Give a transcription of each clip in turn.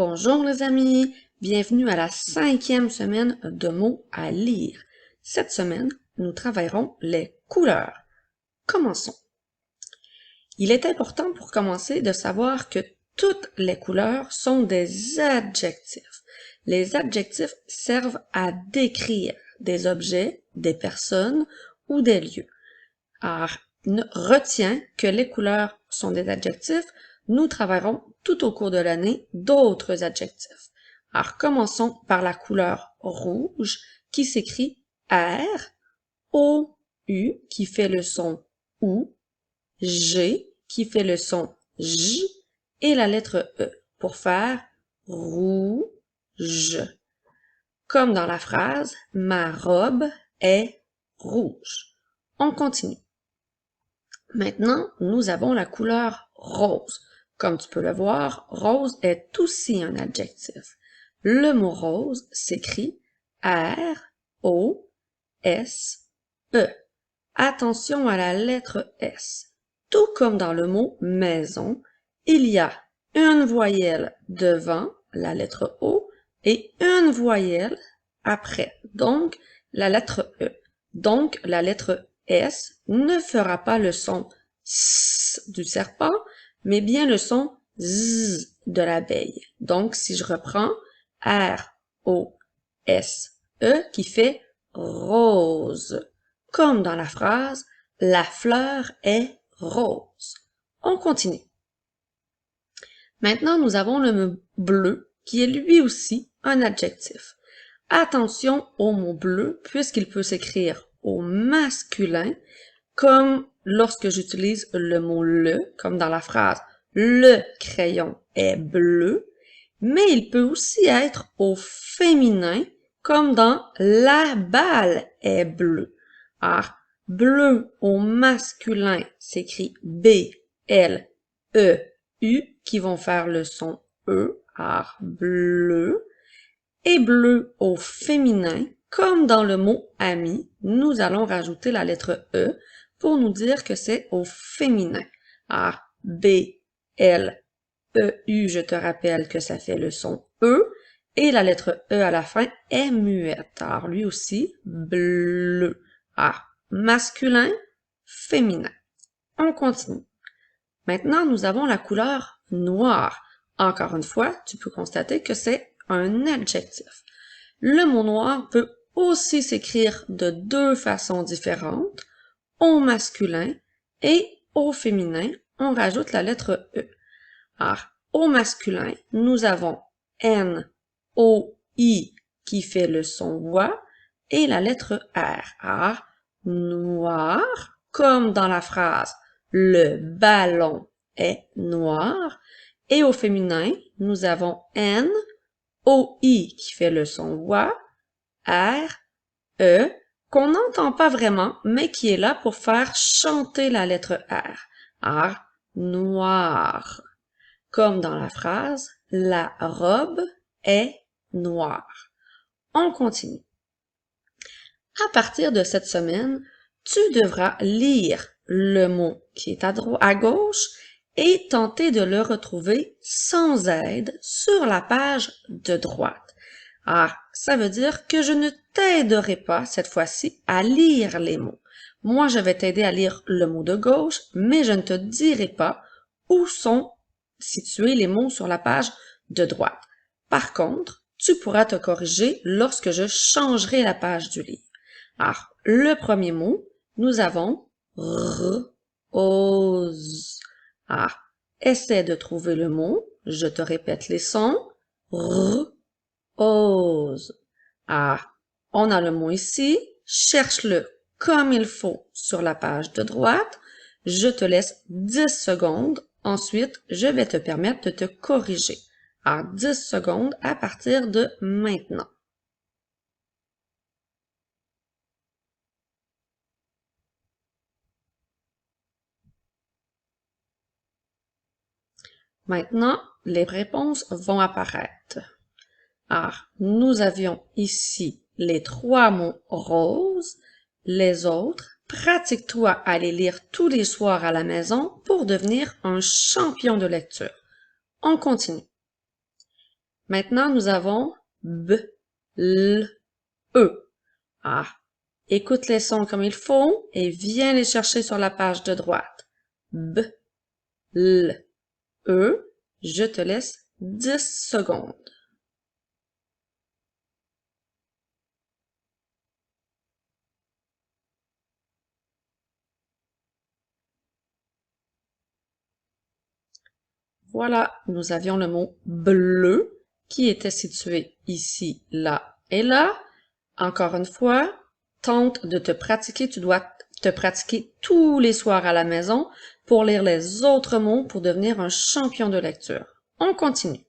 Bonjour les amis, bienvenue à la 5e semaine de mots à lire. Cette semaine, nous travaillerons les couleurs. Commençons. Il est important pour commencer de savoir que toutes les couleurs sont des adjectifs. Les adjectifs servent à décrire des objets, des personnes ou des lieux. Alors, retiens que les couleurs sont des adjectifs. Nous travaillerons tout au cours de l'année d'autres adjectifs. Alors, commençons par la couleur rouge qui s'écrit R, O-U qui fait le son OU, G qui fait le son J et la lettre E pour faire rouge. Comme dans la phrase, ma robe est rouge. On continue. Maintenant, nous avons la couleur rose. Comme tu peux le voir, rose est aussi un adjectif. Le mot rose s'écrit R-O-S-E. Attention à la lettre S. Tout comme dans le mot maison, il y a une voyelle devant la lettre O et une voyelle après, donc la lettre E. Donc la lettre S ne fera pas le son S du serpent, mais bien le son Z de l'abeille. Donc, si je reprends R-O-S-E qui fait rose. Comme dans la phrase, la fleur est rose. On continue. Maintenant, nous avons le mot bleu qui est lui aussi un adjectif. Attention au mot bleu puisqu'il peut s'écrire au masculin, comme lorsque j'utilise le mot le, comme dans la phrase « le crayon est bleu », mais il peut aussi être au féminin, comme dans « la balle est bleue ». Alors, bleu au masculin s'écrit B-L-E-U, qui vont faire le son E, alors bleu, et bleu au féminin, comme dans le mot ami, nous allons rajouter la lettre E pour nous dire que c'est au féminin. Alors, B-L-E-U, je te rappelle que ça fait le son E, et la lettre E à la fin est muette. Alors, lui aussi, bleu. Alors, masculin, féminin. On continue. Maintenant, nous avons la couleur noire. Encore une fois, tu peux constater que c'est un adjectif. Le mot noir peut aussi s'écrire de deux façons différentes. Au masculin et au féminin, on rajoute la lettre E. Alors, au masculin, nous avons N-O-I qui fait le son voix et la lettre R. Alors, noir, comme dans la phrase « le ballon est noir ». Et au féminin, nous avons N-O-I qui fait le son voix, R, E, qu'on n'entend pas vraiment, mais qui est là pour faire chanter la lettre R. R, noir. Comme dans la phrase, la robe est noire. On continue. À partir de cette semaine, tu devras lire le mot qui est à gauche et tenter de le retrouver sans aide sur la page de droite. Alors, ça veut dire que je ne t'aiderai pas cette fois-ci à lire les mots. Moi, je vais t'aider à lire le mot de gauche, mais je ne te dirai pas où sont situés les mots sur la page de droite. Par contre, tu pourras te corriger lorsque je changerai la page du livre. Alors, le premier mot, nous avons rose. Alors, essaie de trouver le mot. Je te répète les sons. Rose. Ah, on a le mot ici. Cherche-le comme il faut sur la page de droite. Je te laisse 10 secondes. Ensuite, je vais te permettre de te corriger. Alors, 10 secondes à partir de maintenant. Maintenant, les réponses vont apparaître. Alors, nous avions ici les 3 mots roses. Les autres, pratique-toi à les lire tous les soirs à la maison pour devenir un champion de lecture. On continue. Maintenant, nous avons B, L, E. Ah, écoute les sons comme il faut et viens les chercher sur la page de droite. B, L, E. Je te laisse 10 secondes. Voilà, nous avions le mot bleu qui était situé ici, là et là. Encore une fois, tente de te pratiquer. Tu dois te pratiquer tous les soirs à la maison pour lire les autres mots pour devenir un champion de lecture. On continue.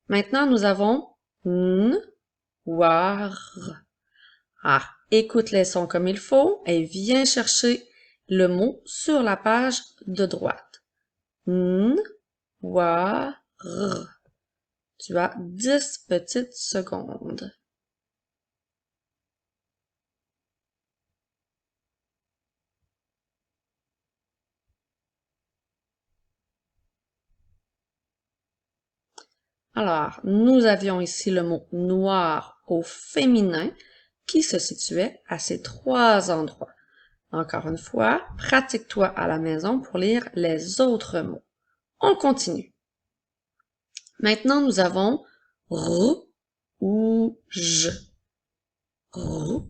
Maintenant, nous avons n, war. Ah, écoute les sons comme il faut et viens chercher le mot sur la page de droite. N, war. Tu as 10 petites secondes. Alors, nous avions ici le mot noir au féminin qui se situait à ces 3 endroits. Encore une fois, pratique-toi à la maison pour lire les autres mots. On continue. Maintenant, nous avons r ou j. R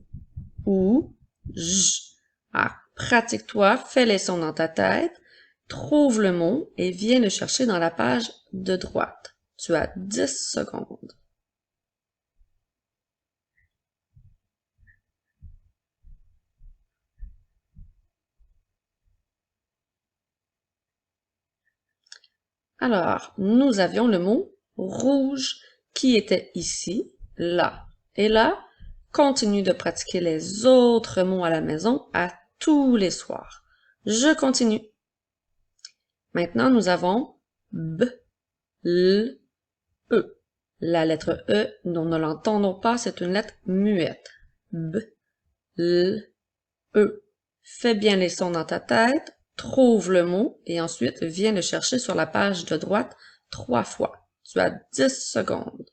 ou j. Ah, pratique-toi, fais les sons dans ta tête, trouve le mot et viens le chercher dans la page de droite. Tu as 10 secondes. Alors, nous avions le mot rouge qui était ici, là et là. Continue de pratiquer les autres mots à la maison à tous les soirs. Je continue. Maintenant, nous avons B, L, E. La lettre E, nous ne l'entendons pas, c'est une lettre muette. B, L, E. Fais bien les sons dans ta tête, trouve le mot et ensuite viens le chercher sur la page de droite 3 fois. Tu as 10 secondes.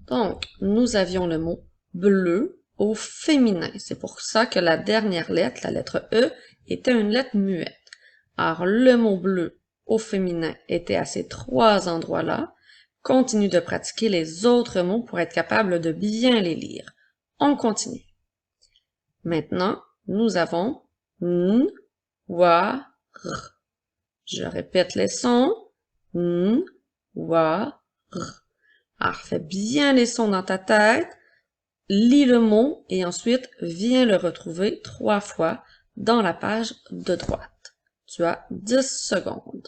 Donc, nous avions le mot bleu au féminin. C'est pour ça que la dernière lettre, la lettre E, était une lettre muette. Alors, le mot bleu au féminin était à ces 3 endroits-là. Continue de pratiquer les autres mots pour être capable de bien les lire. On continue. Maintenant, nous avons n, wa, r. Je répète les sons. N, wa, r. Alors, fais bien les sons dans ta tête, lis le mot et ensuite viens le retrouver 3 fois dans la page de droite. Tu as 10 secondes.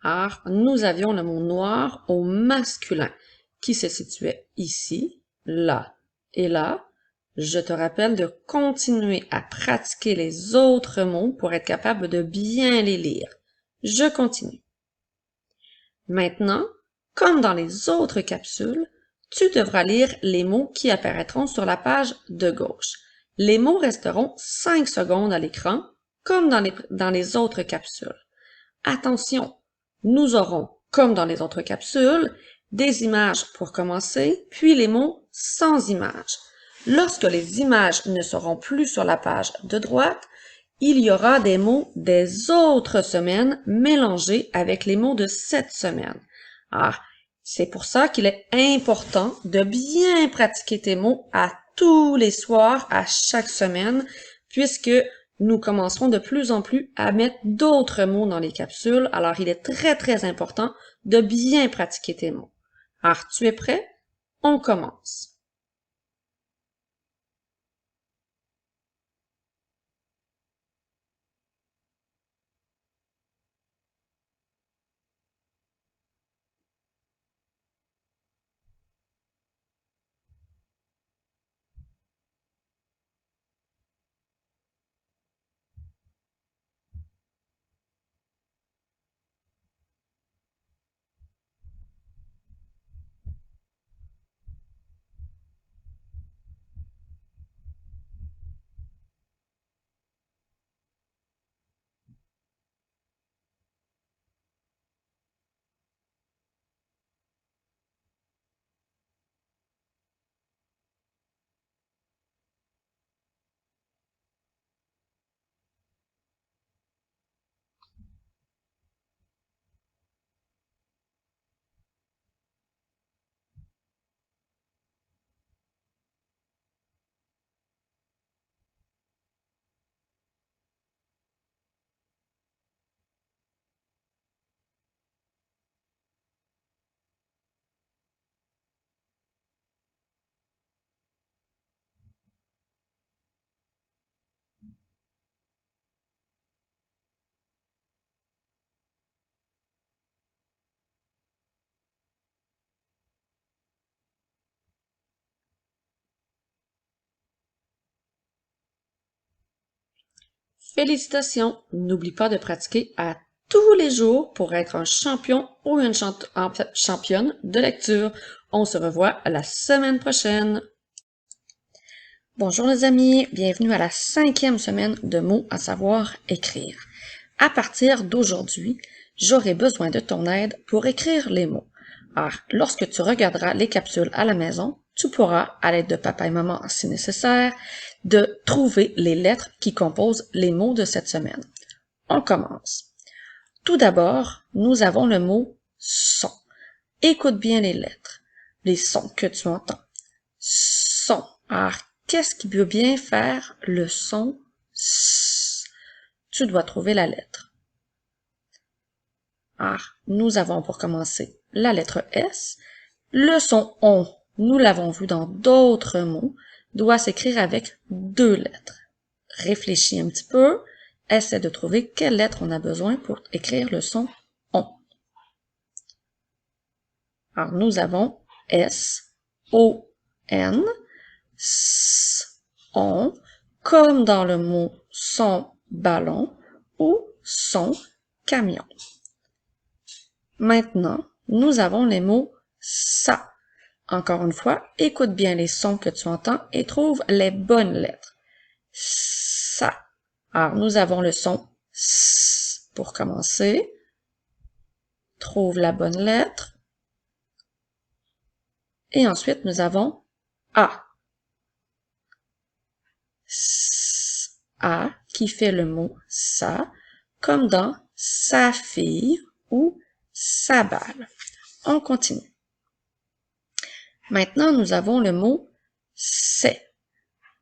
Alors, nous avions le mot noir au masculin qui se situait ici, là et là. Je te rappelle de continuer à pratiquer les autres mots pour être capable de bien les lire. Je continue. Maintenant, comme dans les autres capsules, tu devras lire les mots qui apparaîtront sur la page de gauche. Les mots resteront 5 secondes à l'écran, comme dans les autres capsules. Attention, nous aurons, comme dans les autres capsules, des images pour commencer, puis les mots sans images. Lorsque les images ne seront plus sur la page de droite, il y aura des mots des autres semaines mélangés avec les mots de cette semaine. Ah, c'est pour ça qu'il est important de bien pratiquer tes mots à tous les soirs, à chaque semaine, puisque nous commencerons de plus en plus à mettre d'autres mots dans les capsules. Alors, il est très, très important de bien pratiquer tes mots. Alors, tu es prêt? On commence. Félicitations! N'oublie pas de pratiquer à tous les jours pour être un champion ou une championne de lecture. On se revoit la semaine prochaine. Bonjour les amis, bienvenue à la 5e semaine de mots à savoir écrire. À partir d'aujourd'hui, j'aurai besoin de ton aide pour écrire les mots. Alors, lorsque tu regarderas les capsules à la maison, tu pourras, à l'aide de papa et maman si nécessaire, de trouver les lettres qui composent les mots de cette semaine. On commence. Tout d'abord, nous avons le mot son. Écoute bien les lettres, les sons que tu entends. Son. Alors, qu'est-ce qui veut bien faire le son S? Tu dois trouver la lettre. Alors, nous avons pour commencer la lettre S. Le son ON, nous l'avons vu dans d'autres mots, doit s'écrire avec 2 lettres. Réfléchis un petit peu, essaie de trouver quelle lettre on a besoin pour écrire le son ON. Alors, nous avons S, O, N, S, ON, comme dans le mot son ballon ou son camion. Maintenant, nous avons les mots ça. Encore une fois, écoute bien les sons que tu entends et trouve les bonnes lettres. Ça. Alors, nous avons le son S pour commencer. Trouve la bonne lettre. Et ensuite, nous avons A. S, A qui fait le mot ça, comme dans sa fille ou sa balle. On continue. Maintenant, nous avons le mot c'est.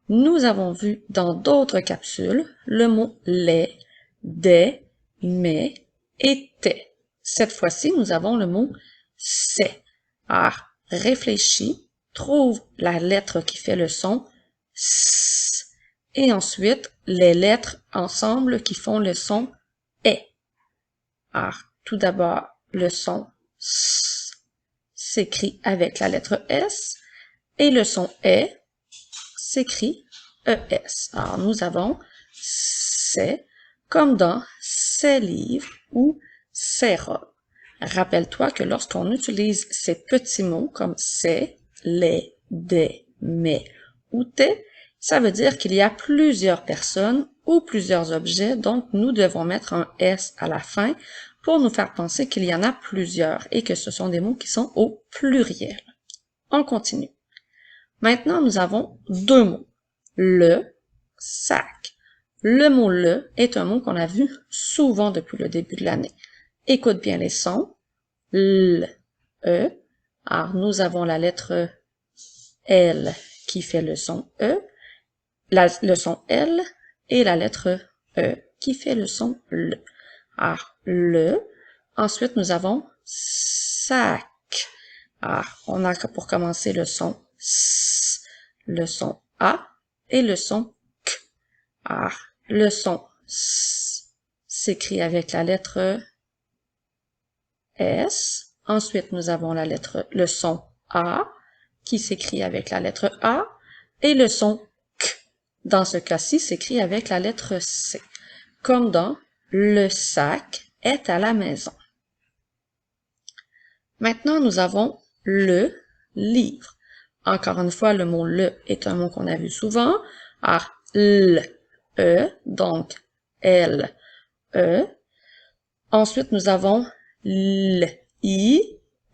Nous avons vu dans d'autres capsules le mot les, des, mais et tes. Cette fois-ci, nous avons le mot c'est. Alors, réfléchis, trouve la lettre qui fait le son S et ensuite les lettres ensemble qui font le son est. Alors, tout d'abord, le son S s'écrit avec la lettre S et le son est s'écrit ES. Alors, nous avons c'est comme dans ses livres ou ses robes. Rappelle-toi que lorsqu'on utilise ces petits mots comme c'est, les, des, mais ou tes, ça veut dire qu'il y a plusieurs personnes ou plusieurs objets, donc nous devons mettre un S à la fin pour nous faire penser qu'il y en a plusieurs et que ce sont des mots qui sont au pluriel. On continue. Maintenant, nous avons 2 mots. Le, sac. Le mot le est un mot qu'on a vu souvent depuis le début de l'année. Écoute bien les sons. L, E. Alors, nous avons la lettre L qui fait le son E, le son L et la lettre E qui fait le son L. Alors, le. Ensuite, nous avons sac. Alors, on a pour commencer le son S, le son A et le son K. Alors, le son S s'écrit avec la lettre S. Ensuite, nous avons le son A qui s'écrit avec la lettre A et le son K. Dans ce cas-ci, s'écrit avec la lettre C, comme dans le sac est à la maison. Maintenant, nous avons le livre. Encore une fois, le mot le est un mot qu'on a vu souvent. Alors, l, e, donc l, e. Ensuite, nous avons l, i,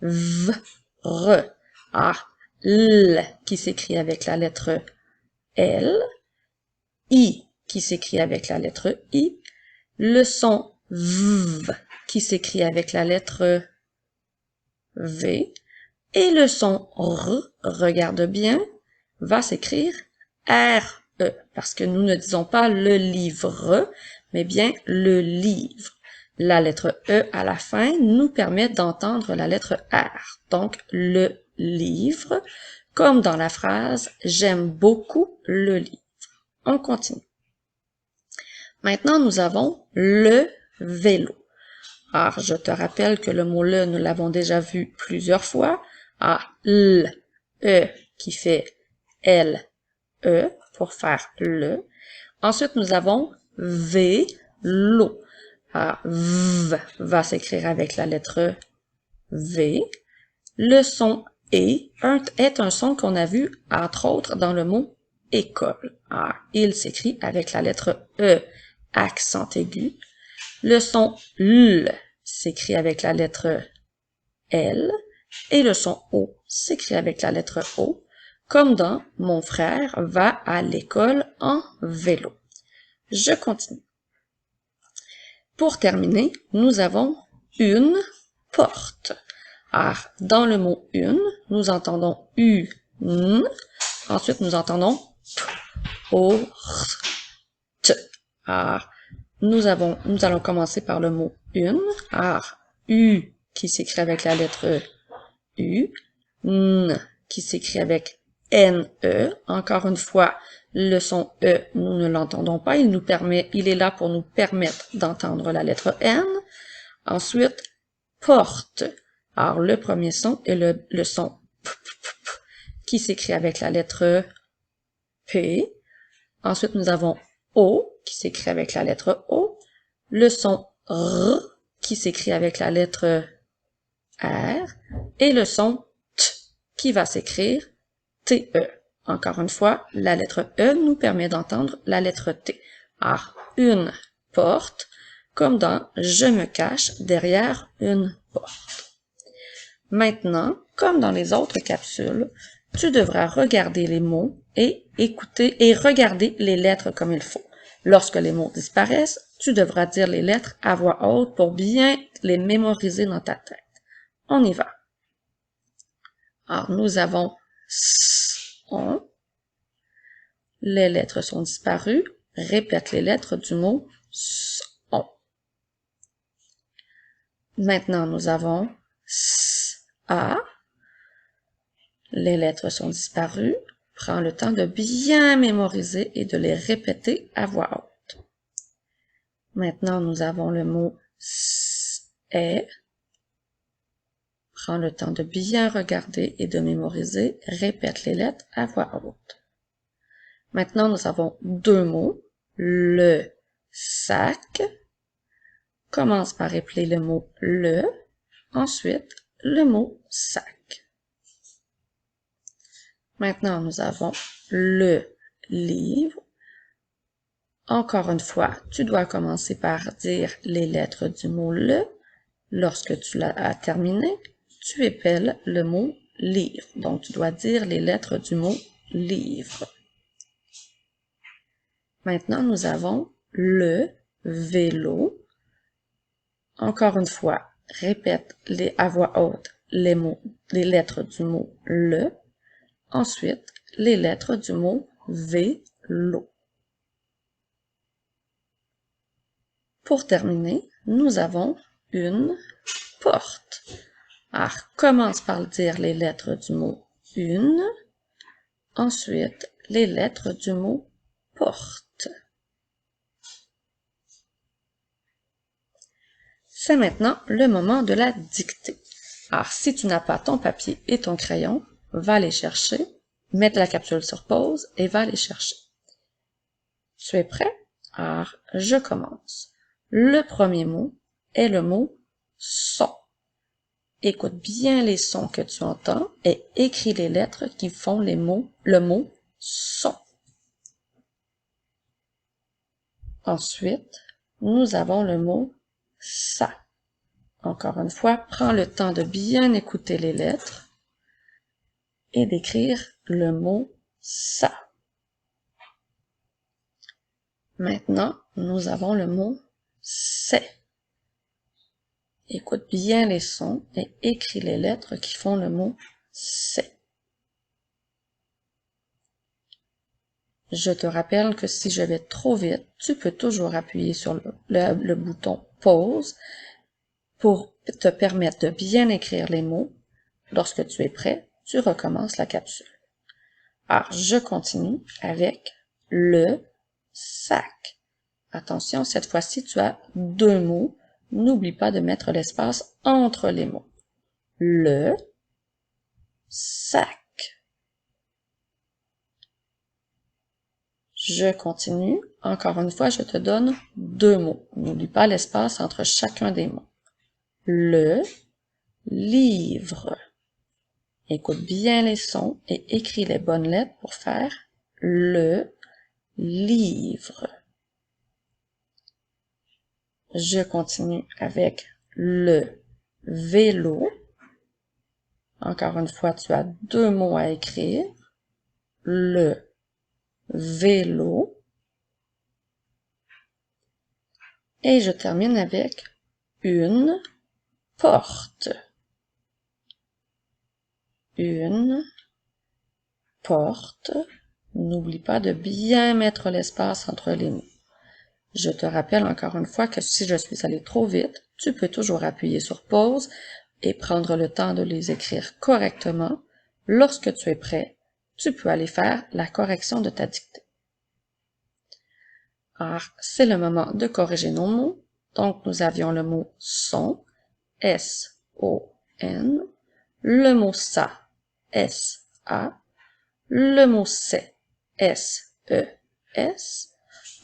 v, r. Alors, l qui s'écrit avec la lettre L, I qui s'écrit avec la lettre I, le son V qui s'écrit avec la lettre V, et le son R, regarde bien, va s'écrire R-E, parce que nous ne disons pas le livre, mais bien le livre. La lettre E à la fin nous permet d'entendre la lettre R, donc le livre, comme dans la phrase « J'aime beaucoup le livre ». On continue. Maintenant, nous avons le vélo. Alors, je te rappelle que le mot « le », nous l'avons déjà vu plusieurs fois. Ah, L, E qui fait L, E pour faire le. Ensuite, nous avons vélo. Alors, V va s'écrire avec la lettre V. Le son est un son qu'on a vu, entre autres, dans le mot école. Alors, il s'écrit avec la lettre E, accent aigu. Le son L s'écrit avec la lettre L. Et le son O s'écrit avec la lettre O, comme dans « Mon frère va à l'école en vélo ». Je continue. Pour terminer, nous avons une porte. Alors, dans le mot une, nous entendons U, N. Ensuite, nous entendons P, O, R, T. Alors, nous allons commencer par le mot une. Alors, U qui s'écrit avec la lettre U, N qui s'écrit avec N-E. Encore une fois, le son E, nous ne l'entendons pas. Il est là pour nous permettre d'entendre la lettre N. Ensuite, porte. Alors, le premier son est le son P, qui s'écrit avec la lettre P. Ensuite, nous avons O, qui s'écrit avec la lettre O. Le son R, qui s'écrit avec la lettre R. Et le son T, qui va s'écrire T-E. Encore une fois, la lettre E nous permet d'entendre la lettre T. Alors, une porte, comme dans « Je me cache derrière une porte ». Maintenant, comme dans les autres capsules, tu devras regarder les mots et écouter et regarder les lettres comme il faut. Lorsque les mots disparaissent, tu devras dire les lettres à voix haute pour bien les mémoriser dans ta tête. On y va. Alors, nous avons on. Les lettres sont disparues. Répète les lettres du mot on. Maintenant, nous avons a. Les lettres sont disparues. Prends le temps de bien mémoriser et de les répéter à voix haute. Maintenant, nous avons le mot est. Prends le temps de bien regarder et de mémoriser. Répète les lettres à voix haute. Maintenant, nous avons deux mots. Le sac. Commence par épeler le mot le. Ensuite, le mot sac. Maintenant, nous avons le livre. Encore une fois, tu dois commencer par dire les lettres du mot le. Lorsque tu l'as terminé, tu épelles le mot livre. Donc, tu dois dire les lettres du mot livre. Maintenant, nous avons le vélo. Encore une fois, répète à voix haute les lettres du mot le. Ensuite, les lettres du mot vélo. Pour terminer, nous avons une porte. Alors, commence par dire les lettres du mot une. Ensuite, les lettres du mot porte. C'est maintenant le moment de la dictée. Alors, si tu n'as pas ton papier et ton crayon, va les chercher, mets la capsule sur pause et va les chercher. Tu es prêt? Alors, je commence. Le premier mot est le mot son. Écoute bien les sons que tu entends et écris les lettres qui font le mot son. Ensuite, nous avons le mot ça. Encore une fois, prends le temps de bien écouter les lettres et d'écrire le mot ça. Maintenant, nous avons le mot c'est. Écoute bien les sons et écris les lettres qui font le mot c'est. Je te rappelle que si je vais trop vite, tu peux toujours appuyer sur le bouton pause pour te permettre de bien écrire les mots. Lorsque tu es prêt, tu recommences la capsule. Alors, je continue avec le sac. Attention, cette fois-ci, tu as deux mots. N'oublie pas de mettre l'espace entre les mots. Le sac. Je continue. Encore une fois, je te donne 2 mots. N'oublie pas l'espace entre chacun des mots. Le livre. Écoute bien les sons et écris les bonnes lettres pour faire le livre. Je continue avec le vélo. Encore une fois, tu as 2 mots à écrire. Le vélo. Et je termine avec une porte. Une porte. N'oublie pas de bien mettre l'espace entre les mots. Je te rappelle encore une fois que si je suis allé trop vite, tu peux toujours appuyer sur pause et prendre le temps de les écrire correctement. Lorsque tu es prêt, tu peux aller faire la correction de ta dictée. Alors, c'est le moment de corriger nos mots. Donc, nous avions le mot son, S-O-N, le mot ça, S-A, le mot c'est, S-E-S,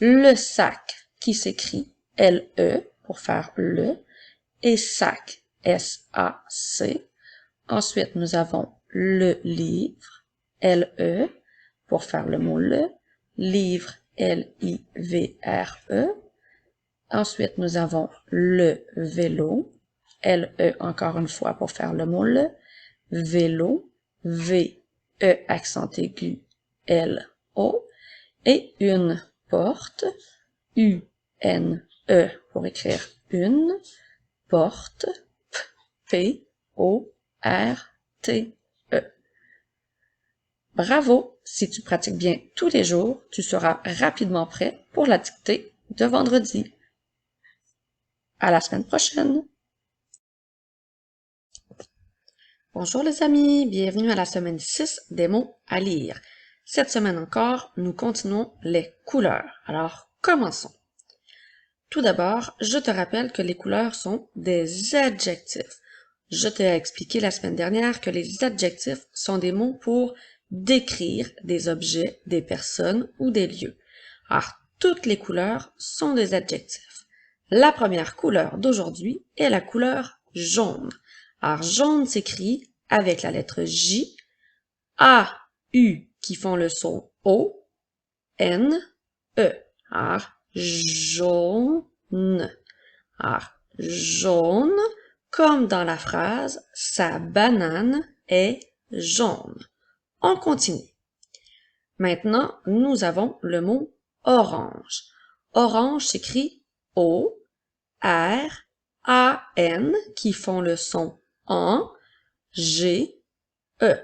le sac qui s'écrit L-E pour faire le, et sac, S-A-C. Ensuite, nous avons le livre, L-E, pour faire le mot le, livre, L-I-V-R-E. Ensuite, nous avons le vélo, L-E encore une fois pour faire le mot le, vélo, V-E accent aigu, L-O, et une porte, U-N-E pour écrire une, porte, P-O-R-T-E. Bravo! Si tu pratiques bien tous les jours, tu seras rapidement prêt pour la dictée de vendredi. À la semaine prochaine! Bonjour les amis, bienvenue à la semaine 6 des mots à lire. Cette semaine encore, nous continuons les couleurs. Alors, commençons. Tout d'abord, je te rappelle que les couleurs sont des adjectifs. Je t'ai expliqué la semaine dernière que les adjectifs sont des mots pour décrire des objets, des personnes ou des lieux. Alors, toutes les couleurs sont des adjectifs. La première couleur d'aujourd'hui est la couleur jaune. Alors, jaune s'écrit avec la lettre J, A, U qui font le son O, N, E. Alors, jaune. Alors, jaune, comme dans la phrase « Sa banane est jaune ». On continue. Maintenant, nous avons le mot orange. Orange s'écrit O, R, A, N qui font le son en, G, E.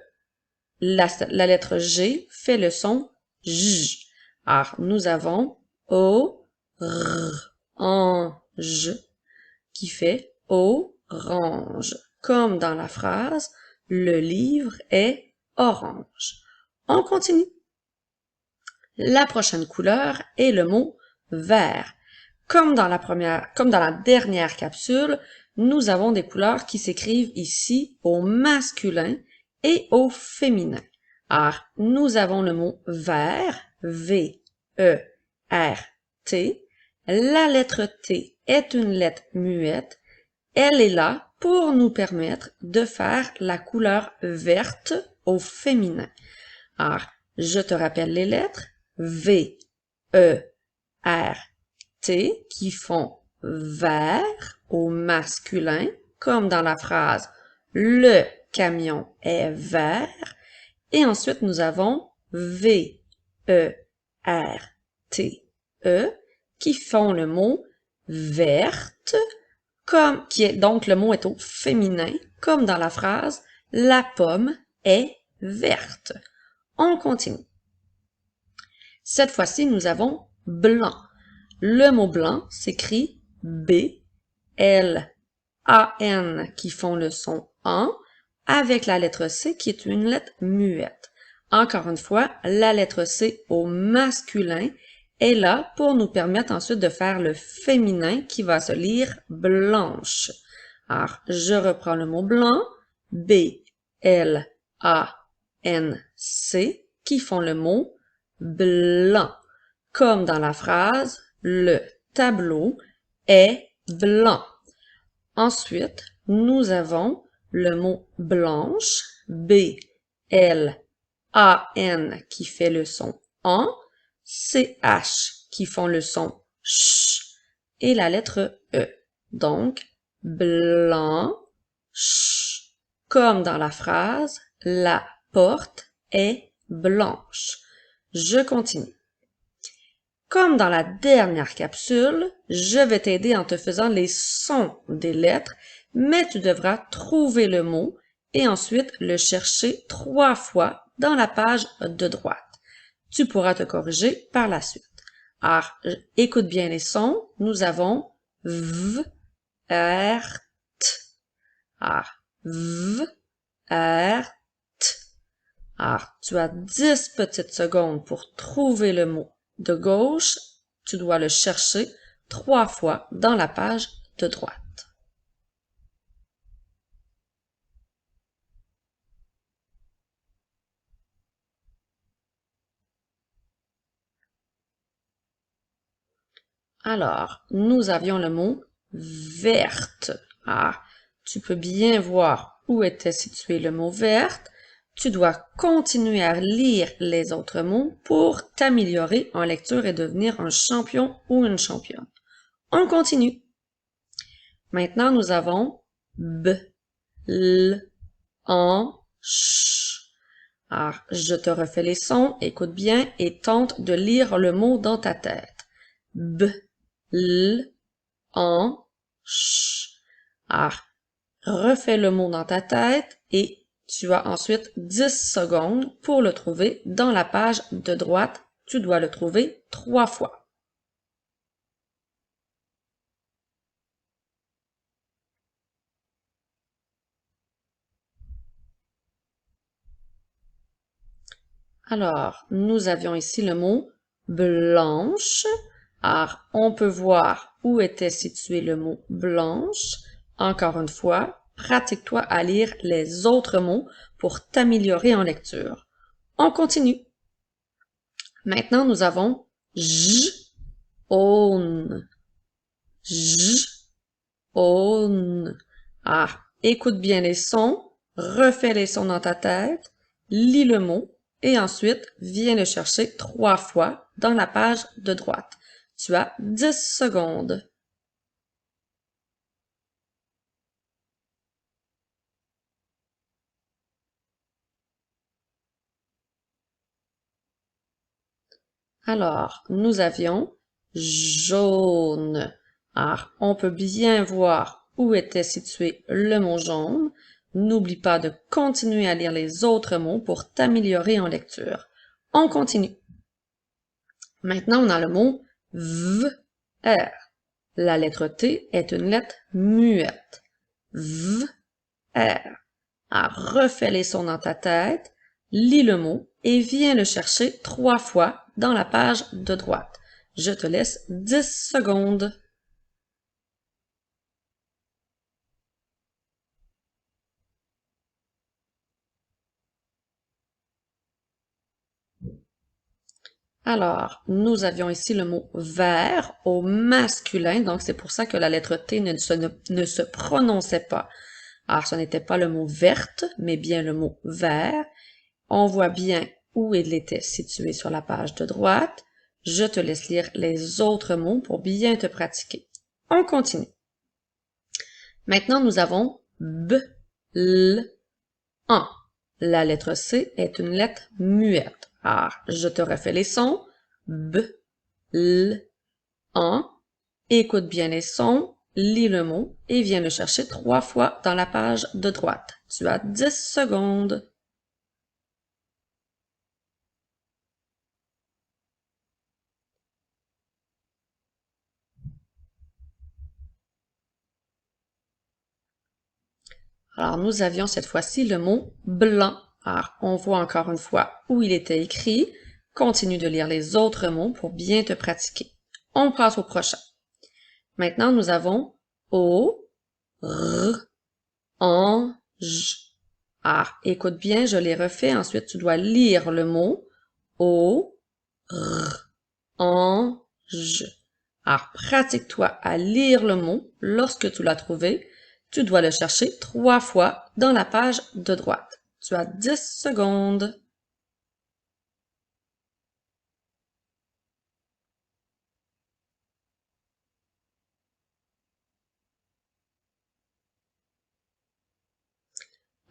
La lettre G fait le son J. Alors, nous avons O, R, ange qui fait orange. Comme dans la phrase, le livre est orange. On continue. La prochaine couleur est le mot vert. Comme dans la dernière capsule, nous avons des couleurs qui s'écrivent ici au masculin et au féminin. Alors, nous avons le mot vert, V-E-R-T. La lettre T est une lettre muette. Elle est là pour nous permettre de faire la couleur verte au féminin. Alors, je te rappelle les lettres V, E, R, T qui font vert au masculin, comme dans la phrase « Le camion est vert ». Et ensuite, nous avons V, E, R, T, E qui font le mot verte, donc le mot est au féminin, comme dans la phrase « La pomme est verte ». On continue. Cette fois-ci, nous avons blanc. Le mot blanc s'écrit B, L, A, N qui font le son en, avec la lettre C qui est une lettre muette. Encore une fois, la lettre C au masculin est là pour nous permettre ensuite de faire le féminin qui va se lire blanche. Alors, je reprends le mot blanc, B, L, A, N, C qui font le mot blanc. comme dans la phrase, le tableau est blanc. Ensuite, nous avons le mot blanche, B-L-A-N qui fait le son en, C-H qui font le son ch et la lettre E. Donc, blanc, ch. Comme dans la phrase, la porte est blanche. Je continue. Comme dans la dernière capsule, je vais t'aider en te faisant les sons des lettres, mais tu devras trouver le mot et ensuite le chercher 3 fois dans la page de droite. Tu pourras te corriger par la suite. Alors, écoute bien les sons. Nous avons V, R, T. Alors, V, R, T. Alors, tu as 10 petites secondes pour trouver le mot de gauche. Tu dois le chercher 3 fois dans la page de droite. Alors, nous avions le mot verte. Ah, tu peux bien voir où était situé le mot verte. Tu dois continuer à lire les autres mots pour t'améliorer en lecture et devenir un champion ou une championne. On continue. Maintenant, nous avons B, L, en, ch. Alors, je te refais les sons, écoute bien et tente de lire le mot dans ta tête. B, L, en, ch. Alors, refais le mot dans ta tête et tu as ensuite 10 secondes pour le trouver dans la page de droite. Tu dois le trouver 3 fois. Alors, nous avions ici le mot blanche. Alors, on peut voir où était situé le mot blanche. Encore une fois, pratique-toi à lire les autres mots pour t'améliorer en lecture. On continue. Maintenant, nous avons jaune. Jaune. Ah, écoute bien les sons, refais les sons dans ta tête, lis le mot et ensuite viens le chercher 3 fois dans la page de droite. Tu as 10 secondes. Alors, nous avions jaune. Alors, on peut bien voir où était situé le mot jaune. N'oublie pas de continuer à lire les autres mots pour t'améliorer en lecture. On continue. Maintenant, on a le mot VR. La lettre T est une lettre muette. VR. Alors, refais les sons dans ta tête, lis le mot et viens le chercher 3 fois dans la page de droite. Je te laisse 10 secondes. Alors, nous avions ici le mot vert au masculin, donc c'est pour ça que la lettre T ne se prononçait pas. Alors, ce n'était pas le mot verte, mais bien le mot vert. On voit bien où il était situé sur la page de droite. Je te laisse lire les autres mots pour bien te pratiquer. On continue. Maintenant, nous avons B, L, en. La lettre C est une lettre muette. Alors, je te refais les sons. B, L, en. Écoute bien les sons, lis le mot et viens le chercher 3 fois dans la page de droite. Tu as 10 secondes. Alors, nous avions cette fois-ci le mot blanc. Alors, on voit encore une fois où il était écrit. Continue de lire les autres mots pour bien te pratiquer. On passe au prochain. Maintenant, nous avons O, R, ange. Alors, écoute bien, je les refais. Ensuite, tu dois lire le mot O, R, ange. Alors, pratique-toi à lire le mot. Lorsque tu l'as trouvé, tu dois le chercher 3 fois dans la page de droite. Tu as 10 secondes.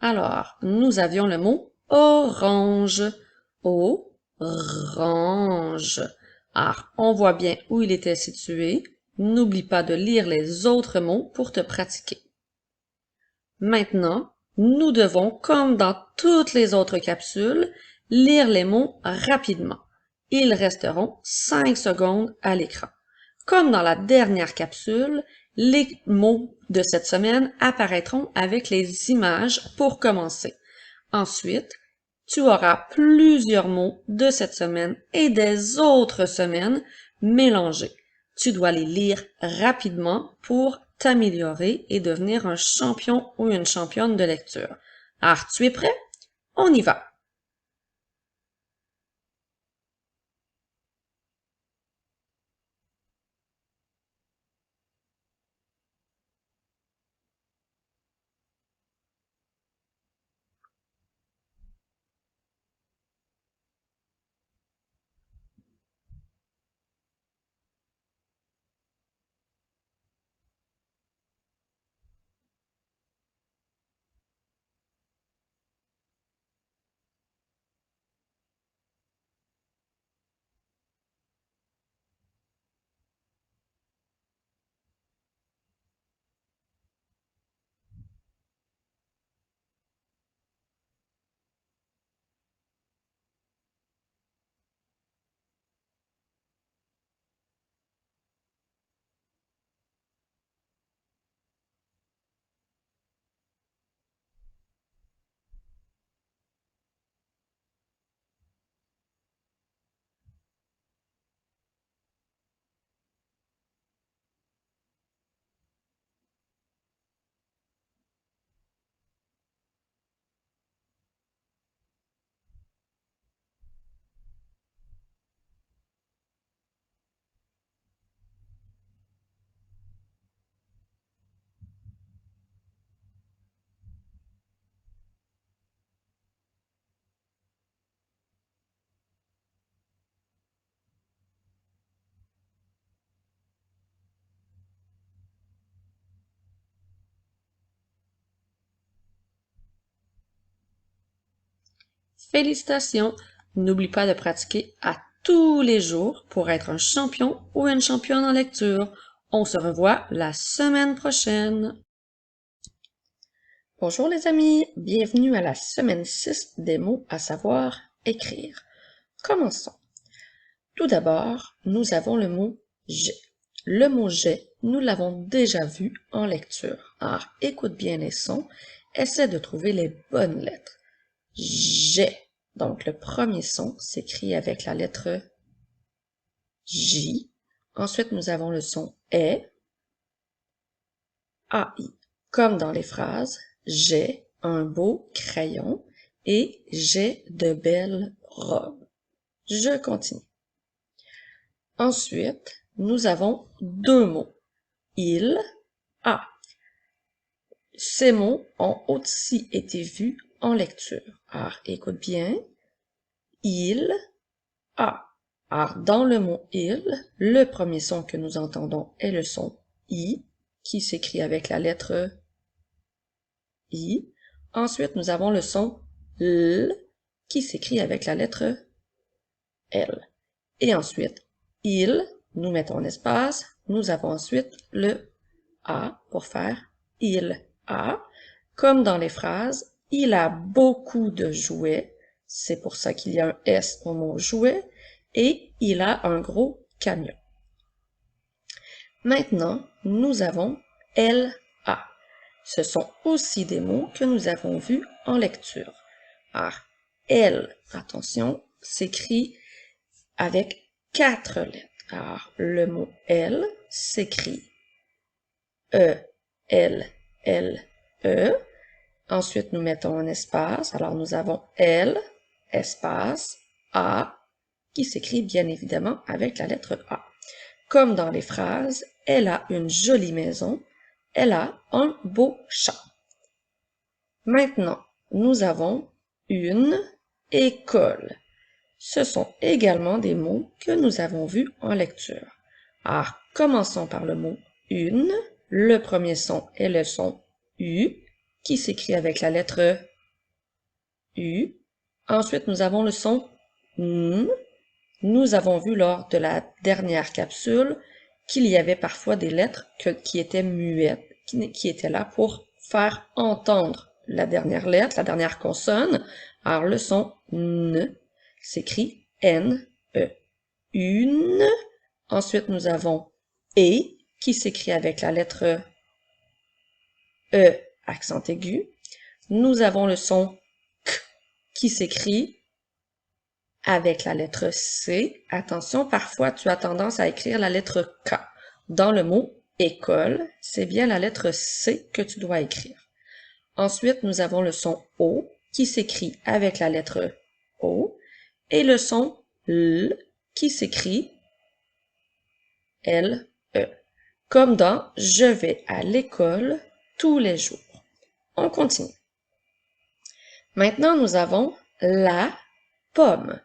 Alors, nous avions le mot orange. Orange. Alors, on voit bien où il était situé. N'oublie pas de lire les autres mots pour te pratiquer. Maintenant, nous devons, comme dans toutes les autres capsules, lire les mots rapidement. Ils resteront 5 secondes à l'écran. Comme dans la dernière capsule, les mots de cette semaine apparaîtront avec les images pour commencer. Ensuite, tu auras plusieurs mots de cette semaine et des autres semaines mélangés. Tu dois les lire rapidement pour t'améliorer et devenir un champion ou une championne de lecture. Alors, tu es prêt? On y va! Félicitations! N'oublie pas de pratiquer à tous les jours pour être un champion ou une championne en lecture. On se revoit la semaine prochaine. Bonjour les amis, bienvenue à la semaine 6 des mots à savoir écrire. Commençons. Tout d'abord, nous avons le mot j'ai. Le mot j'ai, nous l'avons déjà vu en lecture. Alors, écoute bien les sons, essaie de trouver les bonnes lettres. J'ai. Donc, le premier son s'écrit avec la lettre J. Ensuite, nous avons le son est, AI. Comme dans les phrases, j'ai un beau crayon et j'ai de belles robes. Je continue. Ensuite, nous avons deux mots. Il, a. Ces mots ont aussi été vus en lecture. Alors, écoute bien. Il, a. Alors, dans le mot il, le premier son que nous entendons est le son I, qui s'écrit avec la lettre I. Ensuite, nous avons le son L, qui s'écrit avec la lettre L. Et ensuite, il, nous mettons un espace, nous avons ensuite le A pour faire il a. Comme dans les phrases, il a beaucoup de jouets, c'est pour ça qu'il y a un S au mot jouet, et il a un gros camion. Maintenant, nous avons elle a. Ce sont aussi des mots que nous avons vus en lecture. Alors, elle, attention, s'écrit avec 4 lettres. Alors, le mot elle s'écrit E, L, L, E. Ensuite, nous mettons un espace. Alors, nous avons L, espace, A, qui s'écrit bien évidemment avec la lettre A. Comme dans les phrases, elle a une jolie maison, elle a un beau chat. Maintenant, nous avons une école. Ce sont également des mots que nous avons vus en lecture. Alors, commençons par le mot une. Le premier son est le son U, qui s'écrit avec la lettre U. Ensuite, nous avons le son N. Nous avons vu lors de la dernière capsule qu'il y avait parfois des lettres qui étaient muettes, qui étaient là pour faire entendre la dernière lettre, la dernière consonne. Alors, le son N s'écrit N-E. Une. Ensuite, nous avons E, qui s'écrit avec la lettre E, accent aigu. Nous avons le son K, qui s'écrit avec la lettre C. Attention, parfois, tu as tendance à écrire la lettre K. Dans le mot école, c'est bien la lettre C que tu dois écrire. Ensuite, nous avons le son O, qui s'écrit avec la lettre O, et le son L, qui s'écrit L-E, comme dans « Je vais à l'école tous les jours ». On continue. Maintenant, nous avons la pomme.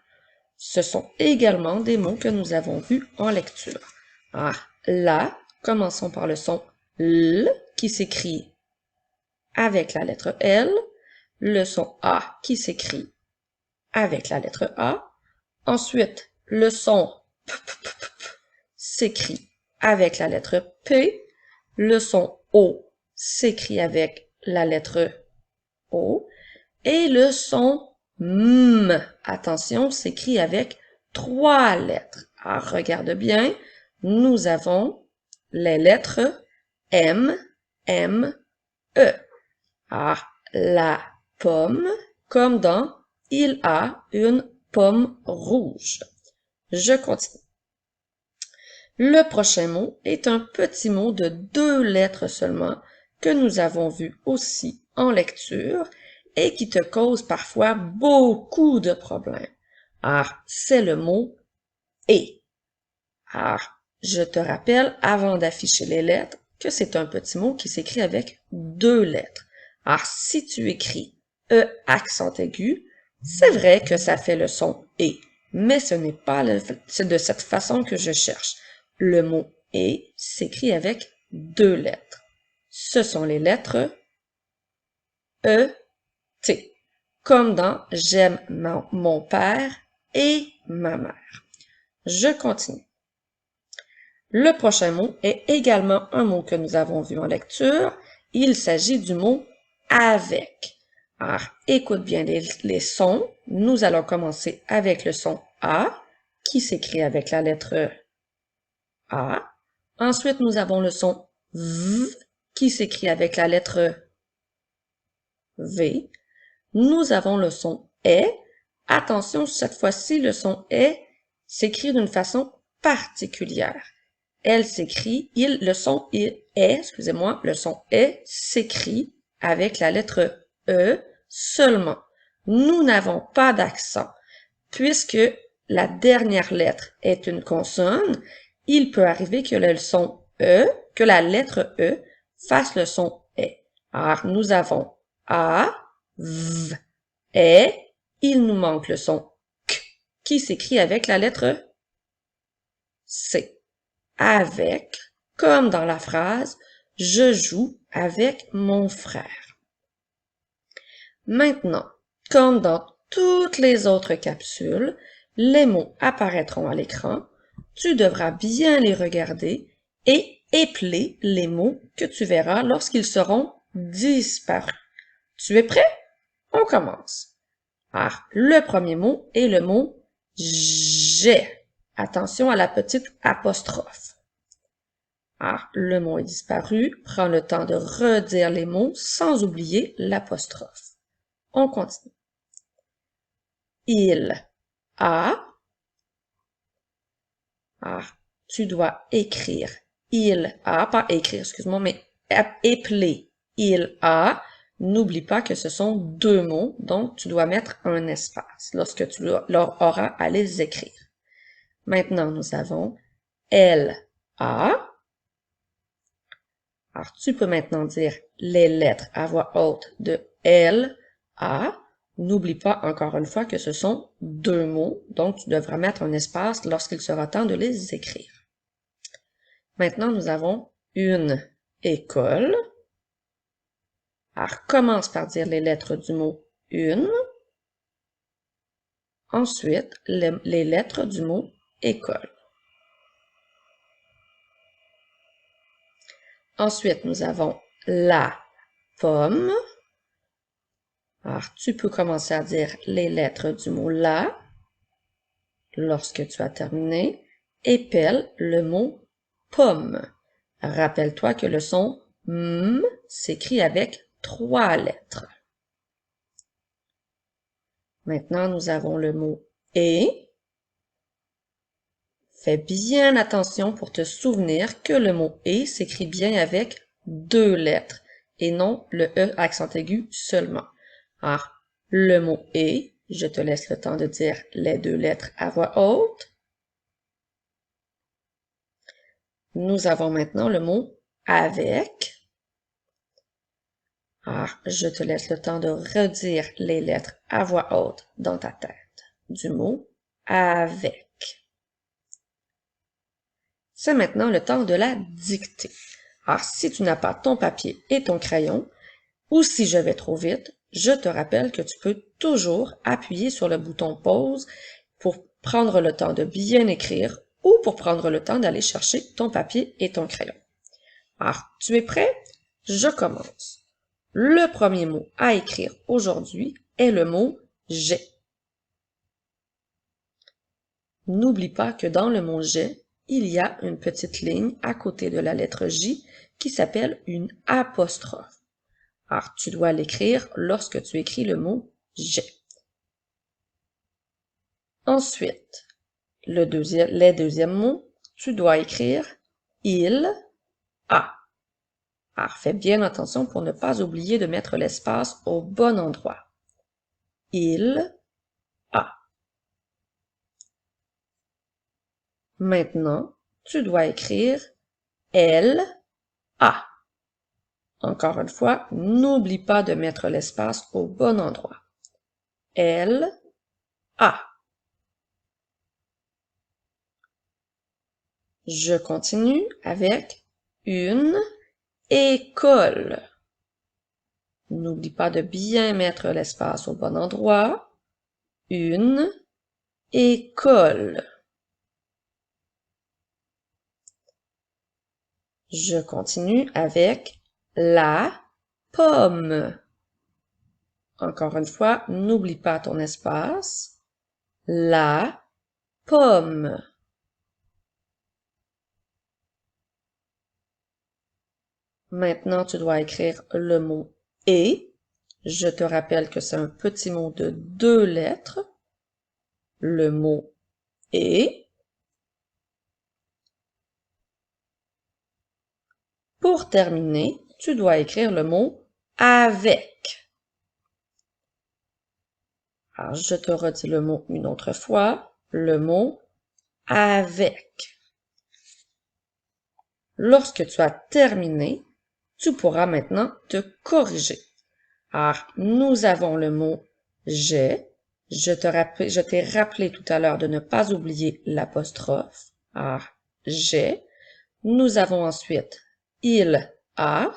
Ce sont également des mots que nous avons vus en lecture. Alors, la, commençons par le son L, qui s'écrit avec la lettre L, le son A, qui s'écrit avec la lettre A. Ensuite, le son P, s'écrit avec la lettre P. Le son O s'écrit avec la lettre O. Et le son M, attention, s'écrit avec 3 lettres. Alors, regarde bien, nous avons les lettres M, M, E. Alors, la pomme, comme dans « Il a une pomme rouge ». Je continue. Le prochain mot est un petit mot de 2 lettres seulement que nous avons vu aussi en lecture et qui te cause parfois beaucoup de problèmes. Alors, c'est le mot « et ». Alors, je te rappelle, avant d'afficher les lettres, que c'est un petit mot qui s'écrit avec 2 lettres. Alors, si tu écris « e » accent aigu, c'est vrai que ça fait le son « et », mais ce n'est pas c'est de cette façon que je cherche. Le mot « et » s'écrit avec 2 lettres. Ce sont les lettres E, T, comme dans « J'aime mon père et ma mère ». Je continue. Le prochain mot est également un mot que nous avons vu en lecture. Il s'agit du mot « avec ». Alors, écoute bien les sons. Nous allons commencer avec le son A, qui s'écrit avec la lettre A. Ensuite, nous avons le son V, qui s'écrit avec la lettre V. Nous avons le son E. Attention, cette fois-ci, le son E s'écrit d'une façon particulière. Le son E s'écrit avec la lettre E seulement. Nous n'avons pas d'accent. Puisque la dernière lettre est une consonne, il peut arriver que le son E, que la lettre E fasse le son E. Alors, nous avons A, V, E, il nous manque le son K, qui s'écrit avec la lettre C. Avec, comme dans la phrase « Je joue avec mon frère ». Maintenant, comme dans toutes les autres capsules, les mots apparaîtront à l'écran. Tu devras bien les regarder et épeler les mots que tu verras lorsqu'ils seront disparus. Tu es prêt? On commence. Alors, le premier mot est le mot « j'ai ». Attention à la petite apostrophe. Alors, le mot est disparu. Prends le temps de redire les mots sans oublier l'apostrophe. On continue. Il a. Alors, tu dois écrire. Il a, pas écrire, excuse-moi, mais épeler. Il a. N'oublie pas que ce sont 2 mots, donc tu dois mettre un espace lorsque tu leur auras à les écrire. Maintenant, nous avons elle a. Alors, tu peux maintenant dire les lettres à voix haute de elle a. N'oublie pas encore une fois que ce sont deux mots, donc tu devras mettre un espace lorsqu'il sera temps de les écrire. Maintenant, nous avons une école. Alors, commence par dire les lettres du mot une. Ensuite, les lettres du mot école. Ensuite, nous avons la pomme. Alors, tu peux commencer à dire les lettres du mot la lorsque tu as terminé. Épelle le mot pomme. Rappelle-toi que le son m s'écrit avec 3 lettres. Maintenant, nous avons le mot et. Fais bien attention pour te souvenir que le mot et s'écrit bien avec 2 lettres et non le e accent aigu seulement. Alors, le mot et, je te laisse le temps de dire les 2 lettres à voix haute. Nous avons maintenant le mot avec. Alors, je te laisse le temps de redire les lettres à voix haute dans ta tête du mot avec. C'est maintenant le temps de la dictée. Alors, si tu n'as pas ton papier et ton crayon, ou si je vais trop vite, je te rappelle que tu peux toujours appuyer sur le bouton pause pour prendre le temps de bien écrire ou pour prendre le temps d'aller chercher ton papier et ton crayon. Alors, tu es prêt? Je commence. Le premier mot à écrire aujourd'hui est le mot « j'ai ». N'oublie pas que dans le mot « j'ai », il y a une petite ligne à côté de la lettre J qui s'appelle une apostrophe. Alors, tu dois l'écrire lorsque tu écris le mot « j'ai ». Ensuite, les deuxièmes mots, tu dois écrire « il a ». Alors, fais bien attention pour ne pas oublier de mettre l'espace au bon endroit. Il a. Maintenant, tu dois écrire elle a. Encore une fois, n'oublie pas de mettre l'espace au bon endroit. Elle a. Je continue avec une école. N'oublie pas de bien mettre l'espace au bon endroit. Une école. Je continue avec la pomme. Encore une fois, n'oublie pas ton espace. La pomme. Maintenant, tu dois écrire le mot « et ». Je te rappelle que c'est un petit mot de 2 lettres. Le mot « et ». Pour terminer, tu dois écrire le mot « avec ». Alors, je te redis le mot une autre fois. Le mot « avec ». Lorsque tu as terminé, tu pourras maintenant te corriger. Alors, nous avons le mot « j'ai ». Je t'ai rappelé tout à l'heure de ne pas oublier l'apostrophe. Alors, j'ai. Nous avons ensuite « il a ».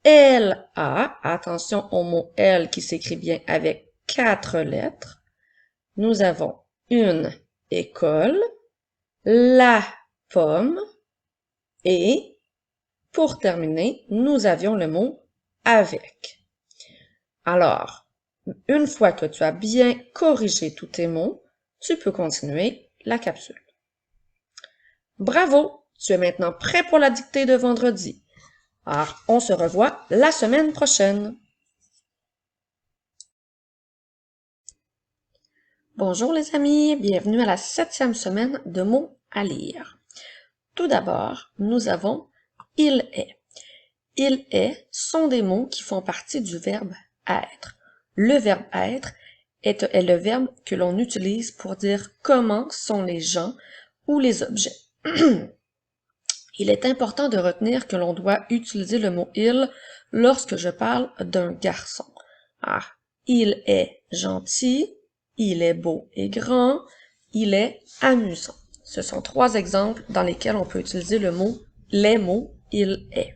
Elle a. Attention au mot « elle » qui s'écrit bien avec 4 lettres. Nous avons une école, la pomme et, pour terminer, nous avions le mot « avec ». Alors, une fois que tu as bien corrigé tous tes mots, tu peux continuer la capsule. Bravo! Tu es maintenant prêt pour la dictée de vendredi. Alors, on se revoit la semaine prochaine. Bonjour les amis, bienvenue à la 7e semaine de mots à lire. Tout d'abord, nous avons « il est ». « Il est » sont des mots qui font partie du verbe « être ». Le verbe « être » est le verbe que l'on utilise pour dire comment sont les gens ou les objets. Il est important de retenir que l'on doit utiliser le mot « il » lorsque je parle d'un garçon. Ah, il est gentil, il est beau et grand, il est amusant. Ce sont 3 exemples dans lesquels on peut utiliser les mots « il est ».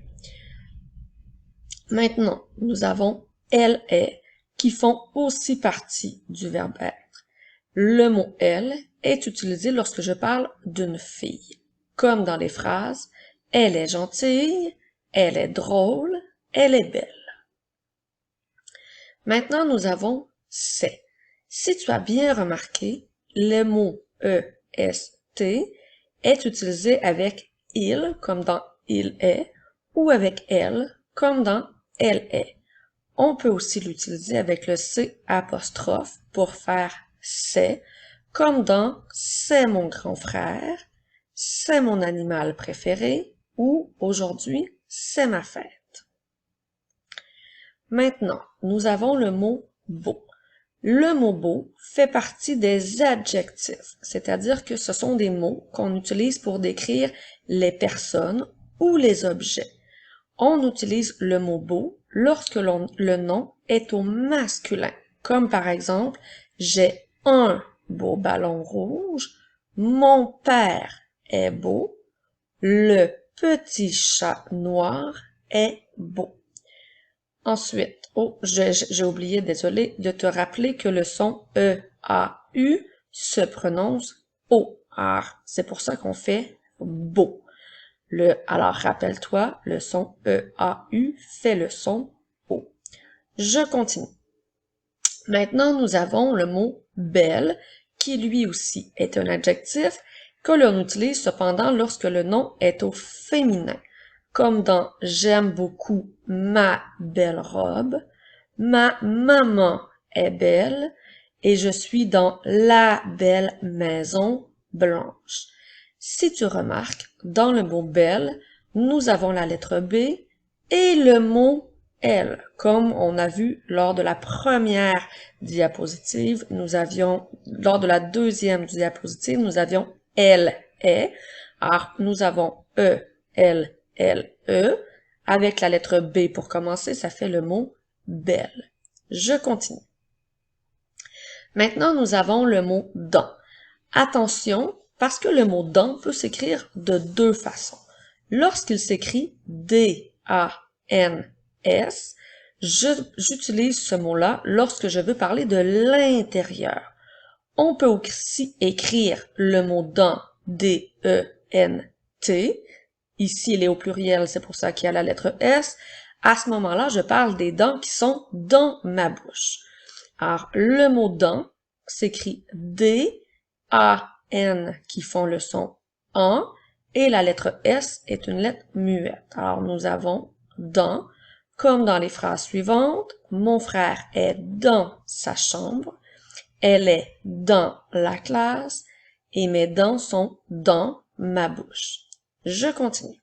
Maintenant, nous avons « elle est » qui font aussi partie du verbe être. Le mot « elle » est utilisé lorsque je parle d'une fille, comme dans les phrases « elle est gentille »,« elle est drôle »,« elle est belle ». Maintenant, nous avons « c'est ». Si tu as bien remarqué, le mot « est » est utilisé avec « il » comme dans « il est » ou avec « elle » comme dans « elle est ». On peut aussi l'utiliser avec le C apostrophe pour faire c'est, comme dans c'est mon grand frère, c'est mon animal préféré ou aujourd'hui c'est ma fête. Maintenant, nous avons le mot beau. Le mot beau fait partie des adjectifs, c'est-à-dire que ce sont des mots qu'on utilise pour décrire les personnes ou les objets. On utilise le mot beau lorsque le nom est au masculin, comme par exemple « j'ai un beau ballon rouge »,« mon père est beau »,« le petit chat noir est beau ». Ensuite, j'ai oublié, désolé, de te rappeler que le son E-A-U se prononce O. Alors, c'est pour ça qu'on fait beau. Alors, rappelle-toi, le son E-A-U fait le son O. Je continue. Maintenant, nous avons le mot belle, qui lui aussi est un adjectif que l'on utilise cependant lorsque le nom est au féminin, comme dans « j'aime beaucoup ma belle robe »,« ma maman est belle » et « je suis dans la belle maison blanche ». Si tu remarques, dans le mot « belle », nous avons la lettre B et le mot « elle ». Comme on a vu lors de la première diapositive, lors de la deuxième diapositive, nous avions « elle est ». Alors, nous avons « e », « elle », « elle », « e ». Avec la lettre B pour commencer, ça fait le mot « belle ». Je continue. Maintenant, nous avons le mot « dans ». Attention, parce que le mot « dans » peut s'écrire de 2 façons. Lorsqu'il s'écrit D-A-N-S, j'utilise ce mot-là lorsque je veux parler de l'intérieur. On peut aussi écrire le mot « dans » D-E-N-T. Ici, il est au pluriel, c'est pour ça qu'il y a la lettre S. À ce moment-là, je parle des dents qui sont dans ma bouche. Alors, le mot « dans » s'écrit D, A, N qui font le son en, et la lettre S est une lettre muette. Alors, nous avons dans, comme dans les phrases suivantes. Mon frère est dans sa chambre. Elle est dans la classe. Et mes dents sont dans ma bouche. Je continue.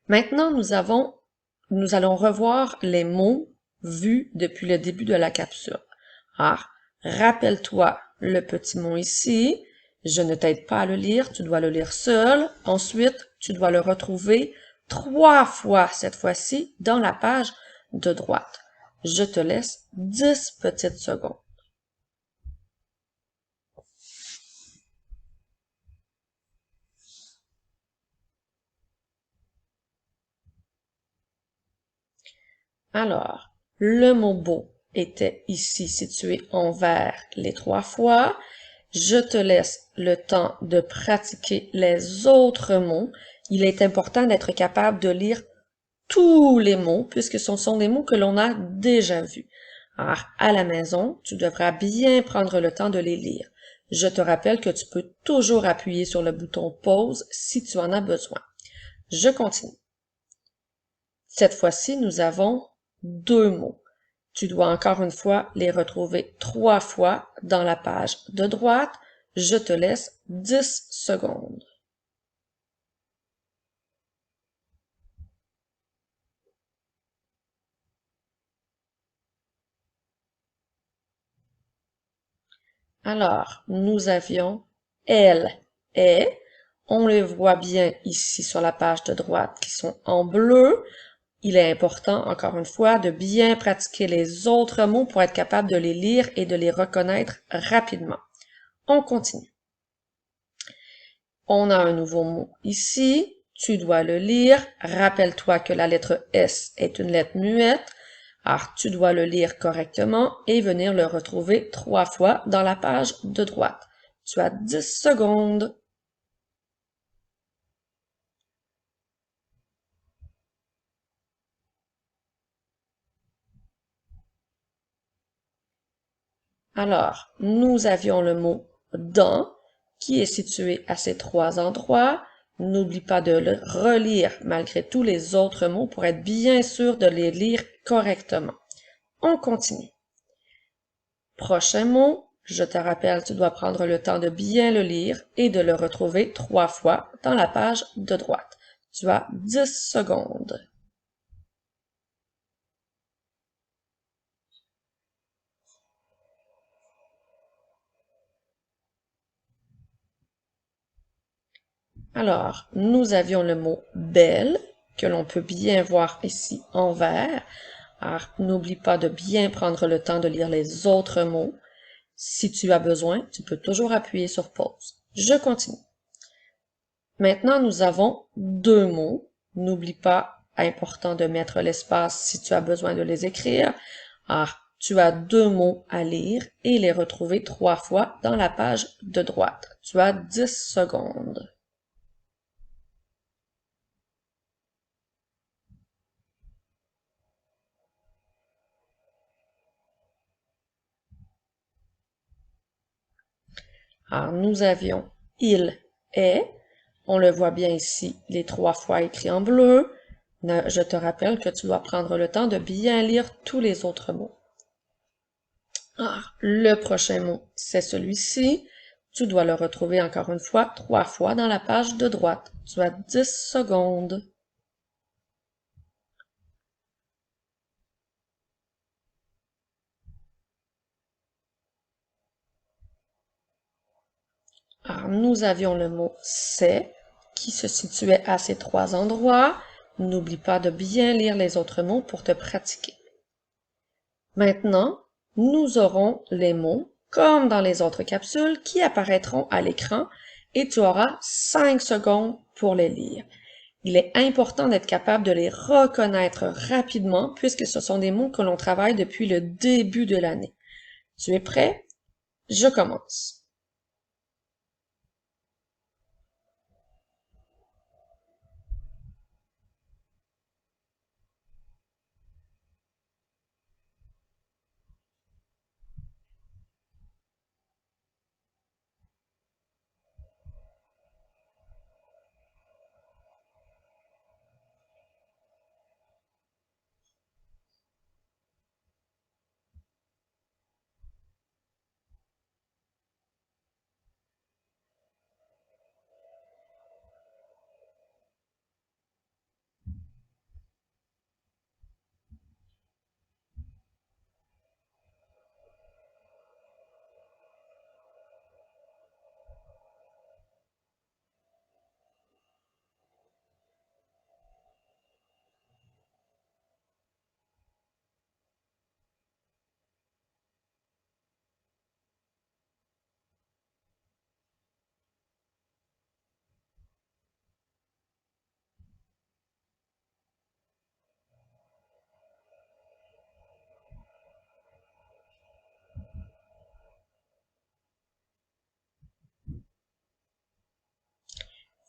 Maintenant, nous allons revoir les mots vus depuis le début de la capsule. Alors, rappelle-toi le petit mot ici. Je ne t'aide pas à le lire, tu dois le lire seul. Ensuite, tu dois le retrouver 3 fois cette fois-ci dans la page de droite. Je te laisse 10 petites secondes. Alors, le mot beau était ici situé en vert les 3 fois. Je te laisse le temps de pratiquer les autres mots. Il est important d'être capable de lire tous les mots puisque ce sont des mots que l'on a déjà vus. Alors, à la maison, tu devras bien prendre le temps de les lire. Je te rappelle que tu peux toujours appuyer sur le bouton pause si tu en as besoin. Je continue. Cette fois-ci, nous avons 2 mots. Tu dois encore une fois les retrouver 3 fois dans la page de droite. Je te laisse 10 secondes. Alors, nous avions elle, est. On les voit bien ici sur la page de droite qui sont en bleu. Il est important, encore une fois, de bien pratiquer les autres mots pour être capable de les lire et de les reconnaître rapidement. On continue. On a un nouveau mot ici. Tu dois le lire. Rappelle-toi que la lettre S est une lettre muette. Alors, tu dois le lire correctement et venir le retrouver 3 fois dans la page de droite. Tu as 10 secondes. Alors, nous avions le mot dans qui est situé à ces 3 endroits. N'oublie pas de le relire malgré tous les autres mots pour être bien sûr de les lire correctement. On continue. Prochain mot, je te rappelle, tu dois prendre le temps de bien le lire et de le retrouver 3 fois dans la page de droite. Tu as 10 secondes. Alors, nous avions le mot belle, que l'on peut bien voir ici en vert. Alors, n'oublie pas de bien prendre le temps de lire les autres mots. Si tu as besoin, tu peux toujours appuyer sur pause. Je continue. Maintenant, nous avons 2 mots. N'oublie pas, important de mettre l'espace si tu as besoin de les écrire. Alors, tu as 2 mots à lire et les retrouver 3 fois dans la page de droite. Tu as 10 secondes. Alors, nous avions il est. On le voit bien ici, les 3 fois écrits en bleu. Je te rappelle que tu dois prendre le temps de bien lire tous les autres mots. Alors, le prochain mot, c'est celui-ci. Tu dois le retrouver encore une fois 3 fois dans la page de droite. Tu as 10 secondes. Alors, nous avions le mot c'est qui se situait à ces 3 endroits. N'oublie pas de bien lire les autres mots pour te pratiquer. Maintenant, nous aurons les mots, comme dans les autres capsules, qui apparaîtront à l'écran et tu auras 5 secondes pour les lire. Il est important d'être capable de les reconnaître rapidement puisque ce sont des mots que l'on travaille depuis le début de l'année. Tu es prêt? Je commence.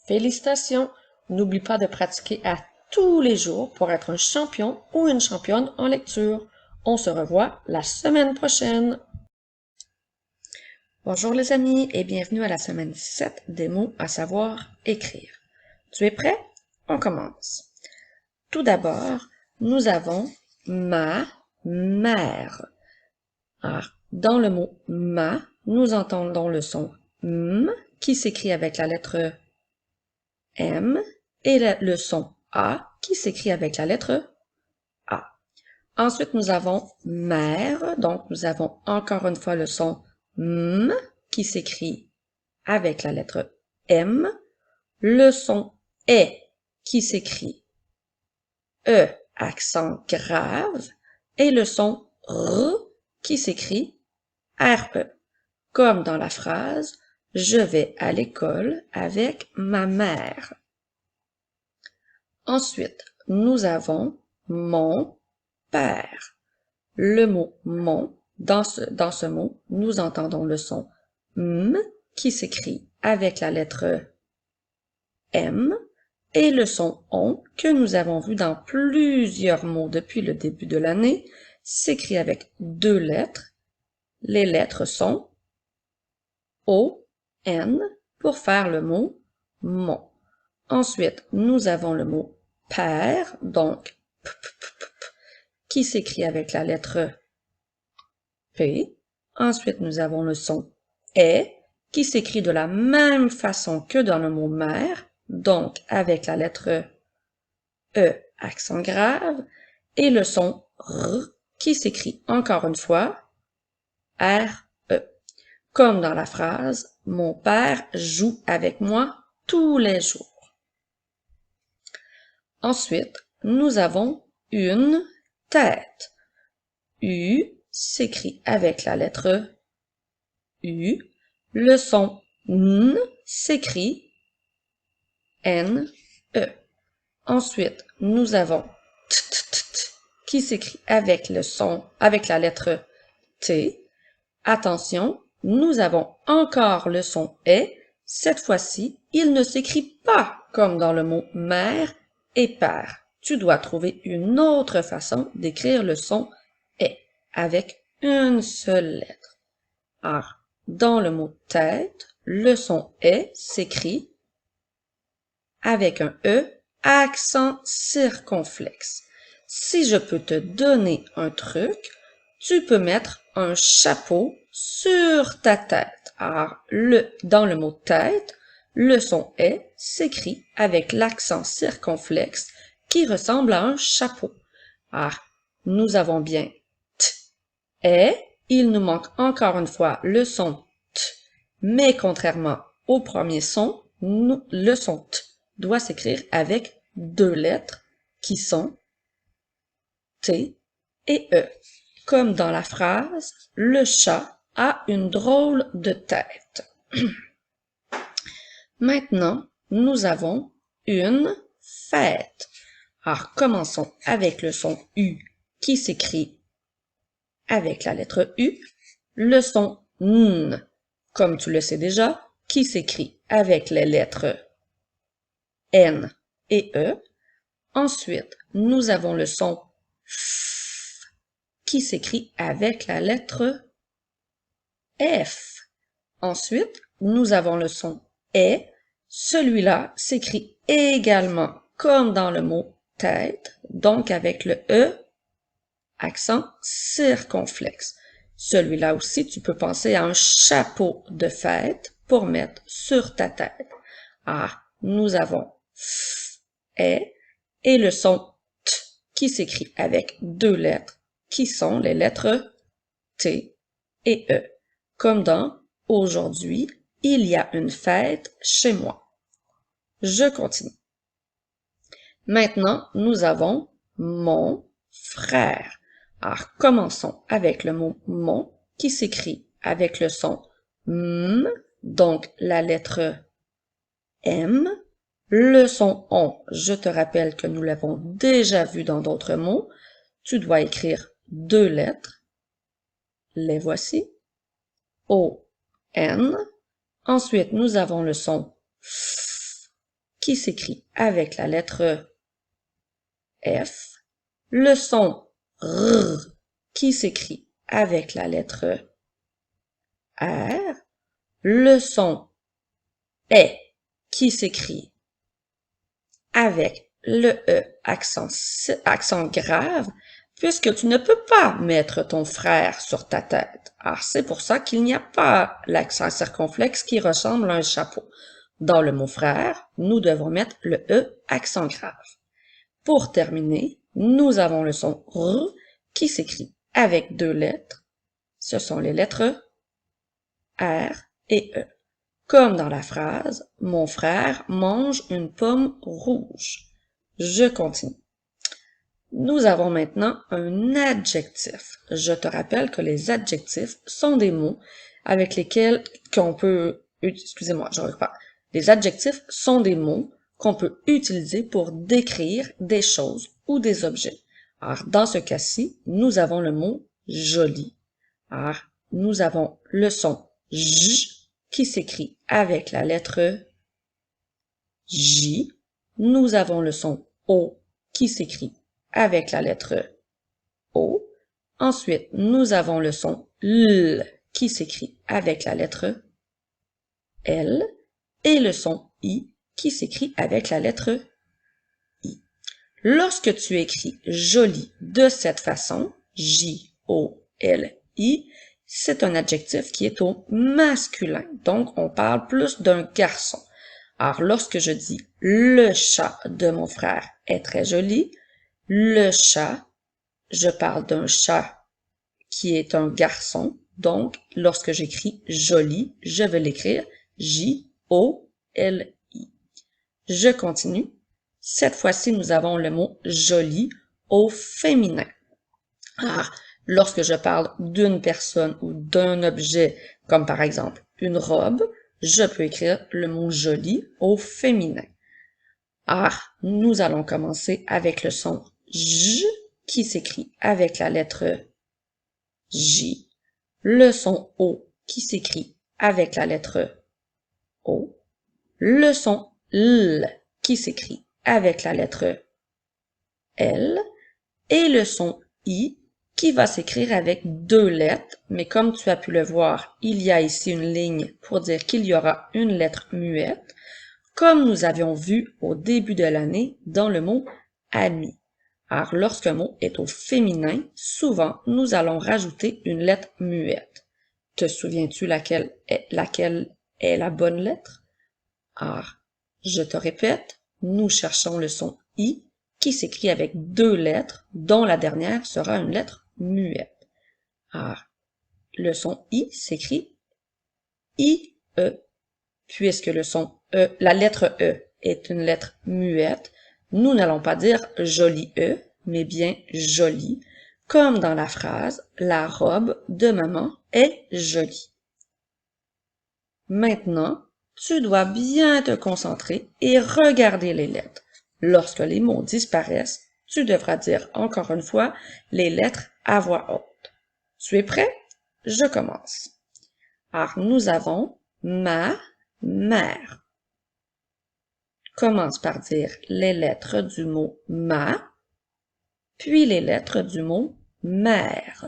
Félicitations! N'oublie pas de pratiquer à tous les jours pour être un champion ou une championne en lecture. On se revoit la semaine prochaine. Bonjour les amis et bienvenue à la semaine 7 des mots à savoir écrire. Tu es prêt? On commence. Tout d'abord, nous avons ma mère. Alors, dans le mot ma, nous entendons le son m qui s'écrit avec la lettre M et le son A qui s'écrit avec la lettre A. Ensuite, nous avons mère, donc nous avons encore une fois le son M qui s'écrit avec la lettre M, le son E qui s'écrit E accent grave et le son R qui s'écrit RE, comme dans la phrase « Je vais à l'école avec ma mère ». Ensuite, nous avons mon père. Le mot mon, dans ce mot, nous entendons le son M qui s'écrit avec la lettre M et le son on que nous avons vu dans plusieurs mots depuis le début de l'année s'écrit avec deux lettres. Les lettres sont O, N pour faire le mot mon. Ensuite, nous avons le mot père, donc p, qui s'écrit avec la lettre P. Ensuite, nous avons le son est qui s'écrit de la même façon que dans le mot mère, donc avec la lettre E accent grave, et le son R qui s'écrit encore une fois R-E, comme dans la phrase « Mon père joue avec moi tous les jours ». Ensuite, nous avons une tête. U s'écrit avec la lettre U. Le son N s'écrit N-E. Ensuite, nous avons t qui s'écrit avec la lettre T. Attention, nous avons encore le son E. Cette fois-ci, il ne s'écrit pas comme dans le mot mère et père. Tu dois trouver une autre façon d'écrire le son E avec une seule lettre. Alors, dans le mot tête, le son E s'écrit avec un E accent circonflexe. Si je peux te donner un truc, tu peux mettre un chapeau sur ta tête. Alors, dans le mot tête, le son E s'écrit avec l'accent circonflexe qui ressemble à un chapeau. Alors, nous avons bien T, E. Il nous manque encore une fois le son T, mais contrairement au premier son, le son T doit s'écrire avec deux lettres qui sont T et E. Comme dans la phrase « Le chat a une drôle de tête ». Maintenant, nous avons une fête. Alors, commençons avec le son U qui s'écrit avec la lettre U, le son N, comme tu le sais déjà, qui s'écrit avec les lettres N et E. Ensuite, nous avons le son F, qui s'écrit avec la lettre F. Ensuite, nous avons le son E. Celui-là s'écrit également comme dans le mot tête, donc avec le E, accent circonflexe. Celui-là aussi, tu peux penser à un chapeau de fête pour mettre sur ta tête. Ah, nous avons F, E, et le son T qui s'écrit avec deux lettres qui sont les lettres T et E. Comme dans « Aujourd'hui, il y a une fête chez moi ». Je continue. Maintenant, nous avons mon frère. Alors, commençons avec le mot mon qui s'écrit avec le son M, donc la lettre M. Le son on, je te rappelle que nous l'avons déjà vu dans d'autres mots. Tu dois écrire deux lettres. Les voici. O, N. Ensuite, nous avons le son F qui s'écrit avec la lettre F. Le son R qui s'écrit avec la lettre R. Le son E qui s'écrit avec le E accent grave, puisque tu ne peux pas mettre ton frère sur ta tête. Alors, c'est pour ça qu'il n'y a pas l'accent circonflexe qui ressemble à un chapeau. Dans le mot frère, nous devons mettre le E accent grave. Pour terminer, nous avons le son R qui s'écrit avec deux lettres. Ce sont les lettres R et E. Comme dans la phrase « Mon frère mange une pomme rouge ». Je continue. Nous avons maintenant un adjectif. Je te rappelle que les adjectifs sont des mots avec lesquels qu'on peut... Excusez-moi, je repars. Les adjectifs sont des mots qu'on peut utiliser pour décrire des choses ou des objets. Alors, dans ce cas-ci, nous avons le mot « joli ». Alors, nous avons le son « j » qui s'écrit avec la lettre J. Nous avons le son « o » qui s'écrit avec la lettre O. Ensuite, nous avons le son L qui s'écrit avec la lettre L et le son I qui s'écrit avec la lettre I. Lorsque tu écris joli de cette façon, J-O-L-I, c'est un adjectif qui est au masculin, donc on parle plus d'un garçon. Alors, lorsque je dis le chat de mon frère est très joli, le chat, je parle d'un chat qui est un garçon, donc lorsque j'écris joli, je vais l'écrire J-O-L-I. Je continue. Cette fois-ci, nous avons le mot joli au féminin. Alors, lorsque je parle d'une personne ou d'un objet, comme par exemple une robe, je peux écrire le mot joli au féminin. Alors, nous allons commencer avec le son J qui s'écrit avec la lettre J, le son O qui s'écrit avec la lettre O, le son L qui s'écrit avec la lettre L et le son I qui va s'écrire avec deux lettres, mais comme tu as pu le voir, il y a ici une ligne pour dire qu'il y aura une lettre muette, comme nous avions vu au début de l'année dans le mot ami. Alors, lorsqu'un mot est au féminin, souvent, nous allons rajouter une lettre muette. Te souviens-tu laquelle est la bonne lettre? Alors, je te répète, nous cherchons le son I qui s'écrit avec deux lettres, dont la dernière sera une lettre muette. Alors, le son I s'écrit I-E. Puisque le son E, la lettre E est une lettre muette, nous n'allons pas dire joli E, mais bien joli, comme dans la phrase « La robe de maman est jolie ». Maintenant, tu dois bien te concentrer et regarder les lettres. Lorsque les mots disparaissent, tu devras dire encore une fois les lettres à voix haute. Tu es prêt? Je commence. Alors, nous avons ma mère. Commence par dire les lettres du mot ma, puis les lettres du mot mère.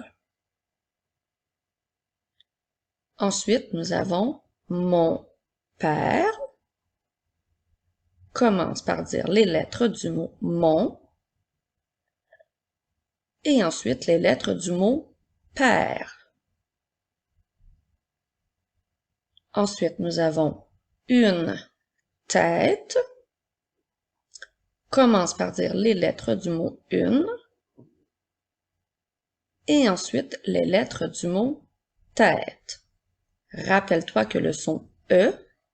Ensuite, nous avons mon père. Commence par dire les lettres du mot mon et ensuite les lettres du mot père. Ensuite, nous avons une tête. Commence par dire les lettres du mot une et ensuite les lettres du mot tête. Rappelle-toi que le son E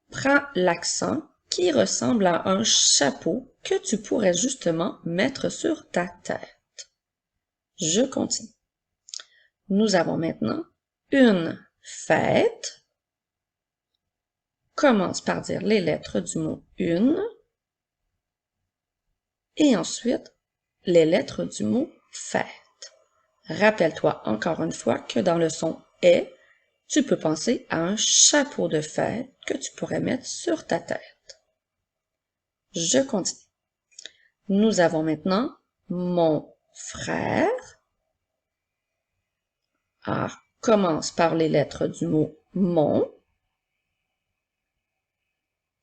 prend l'accent qui ressemble à un chapeau que tu pourrais justement mettre sur ta tête. Je continue. Nous avons maintenant une fête. Commence par dire les lettres du mot une et ensuite les lettres du mot fête. Rappelle-toi encore une fois que dans le son est, tu peux penser à un chapeau de fête que tu pourrais mettre sur ta tête. Je continue. Nous avons maintenant mon frère. Alors, commence par les lettres du mot mon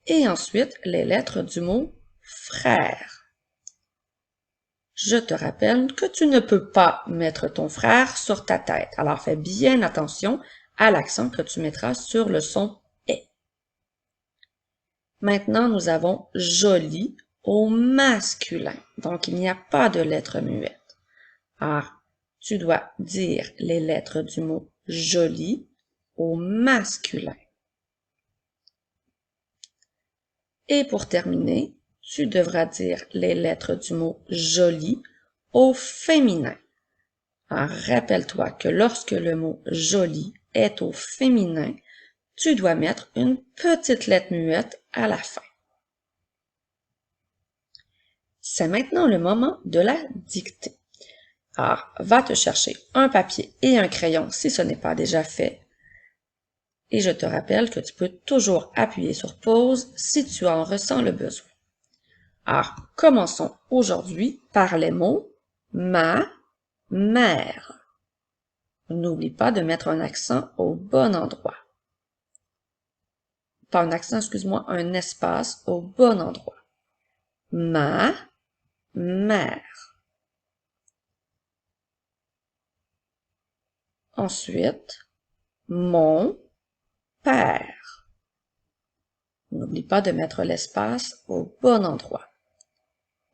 et ensuite les lettres du mot frère. Je te rappelle que tu ne peux pas mettre ton frère sur ta tête, alors fais bien attention à l'accent que tu mettras sur le son « est ». Maintenant, nous avons « joli » au masculin, donc il n'y a pas de lettre muette. Alors, tu dois dire les lettres du mot « joli » au masculin. Et pour terminer, tu devras dire les lettres du mot joli au féminin. Alors, rappelle-toi que lorsque le mot joli est au féminin, tu dois mettre une petite lettre muette à la fin. C'est maintenant le moment de la dictée. Alors, va te chercher un papier et un crayon si ce n'est pas déjà fait. Et je te rappelle que tu peux toujours appuyer sur pause si tu en ressens le besoin. Alors, commençons aujourd'hui par les mots ma, mère. N'oublie pas de mettre un accent au bon endroit. Pas un accent, excuse-moi, un espace au bon endroit. Ma, mère. Ensuite, mon père. N'oublie pas de mettre l'espace au bon endroit.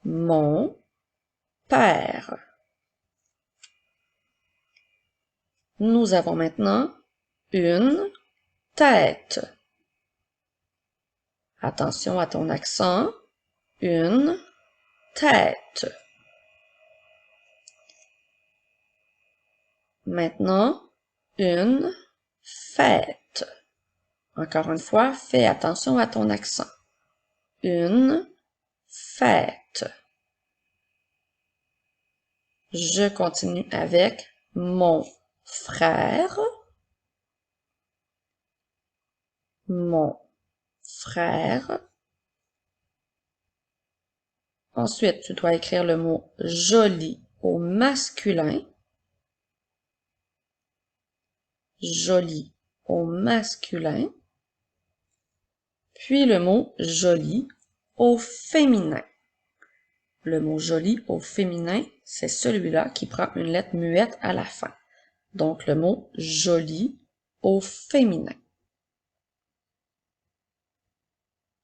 Mon père. Nous avons maintenant une tête. Attention à ton accent. Une tête. Maintenant, une fête. Encore une fois, fais attention à ton accent. Une fête. Je continue avec mon frère. Mon frère. Ensuite, tu dois écrire le mot joli au masculin. Joli au masculin. Puis le mot joli au féminin. Le mot joli au féminin, c'est celui-là qui prend une lettre muette à la fin. Donc le mot joli au féminin.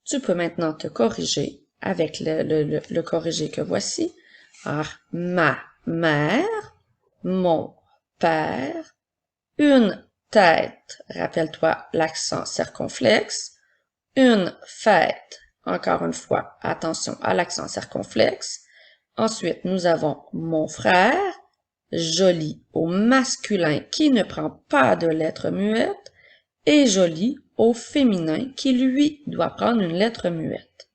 Tu peux maintenant te corriger avec le corrigé que voici. Alors, ma mère, mon père, une tête, rappelle-toi l'accent circonflexe, une fête, encore une fois, attention à l'accent circonflexe. Ensuite, nous avons mon frère, joli au masculin qui ne prend pas de lettre muette, et joli au féminin qui, lui, doit prendre une lettre muette.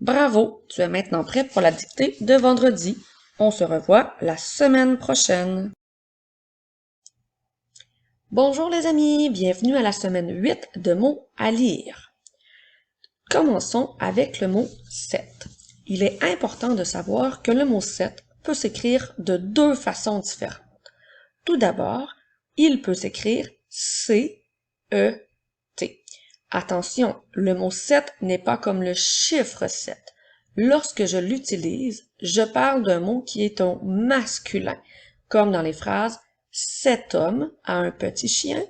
Bravo, tu es maintenant prêt pour la dictée de vendredi. On se revoit la semaine prochaine. Bonjour les amis, bienvenue à la semaine 8 de mots à lire. Commençons avec le mot 7. Il est important de savoir que le mot 7 peut s'écrire de deux façons différentes. Tout d'abord, il peut s'écrire C-E-T. Attention, le mot 7 n'est pas comme le chiffre 7. Lorsque je l'utilise, je parle d'un mot qui est au masculin, comme dans les phrases « cet homme a un petit chien »,«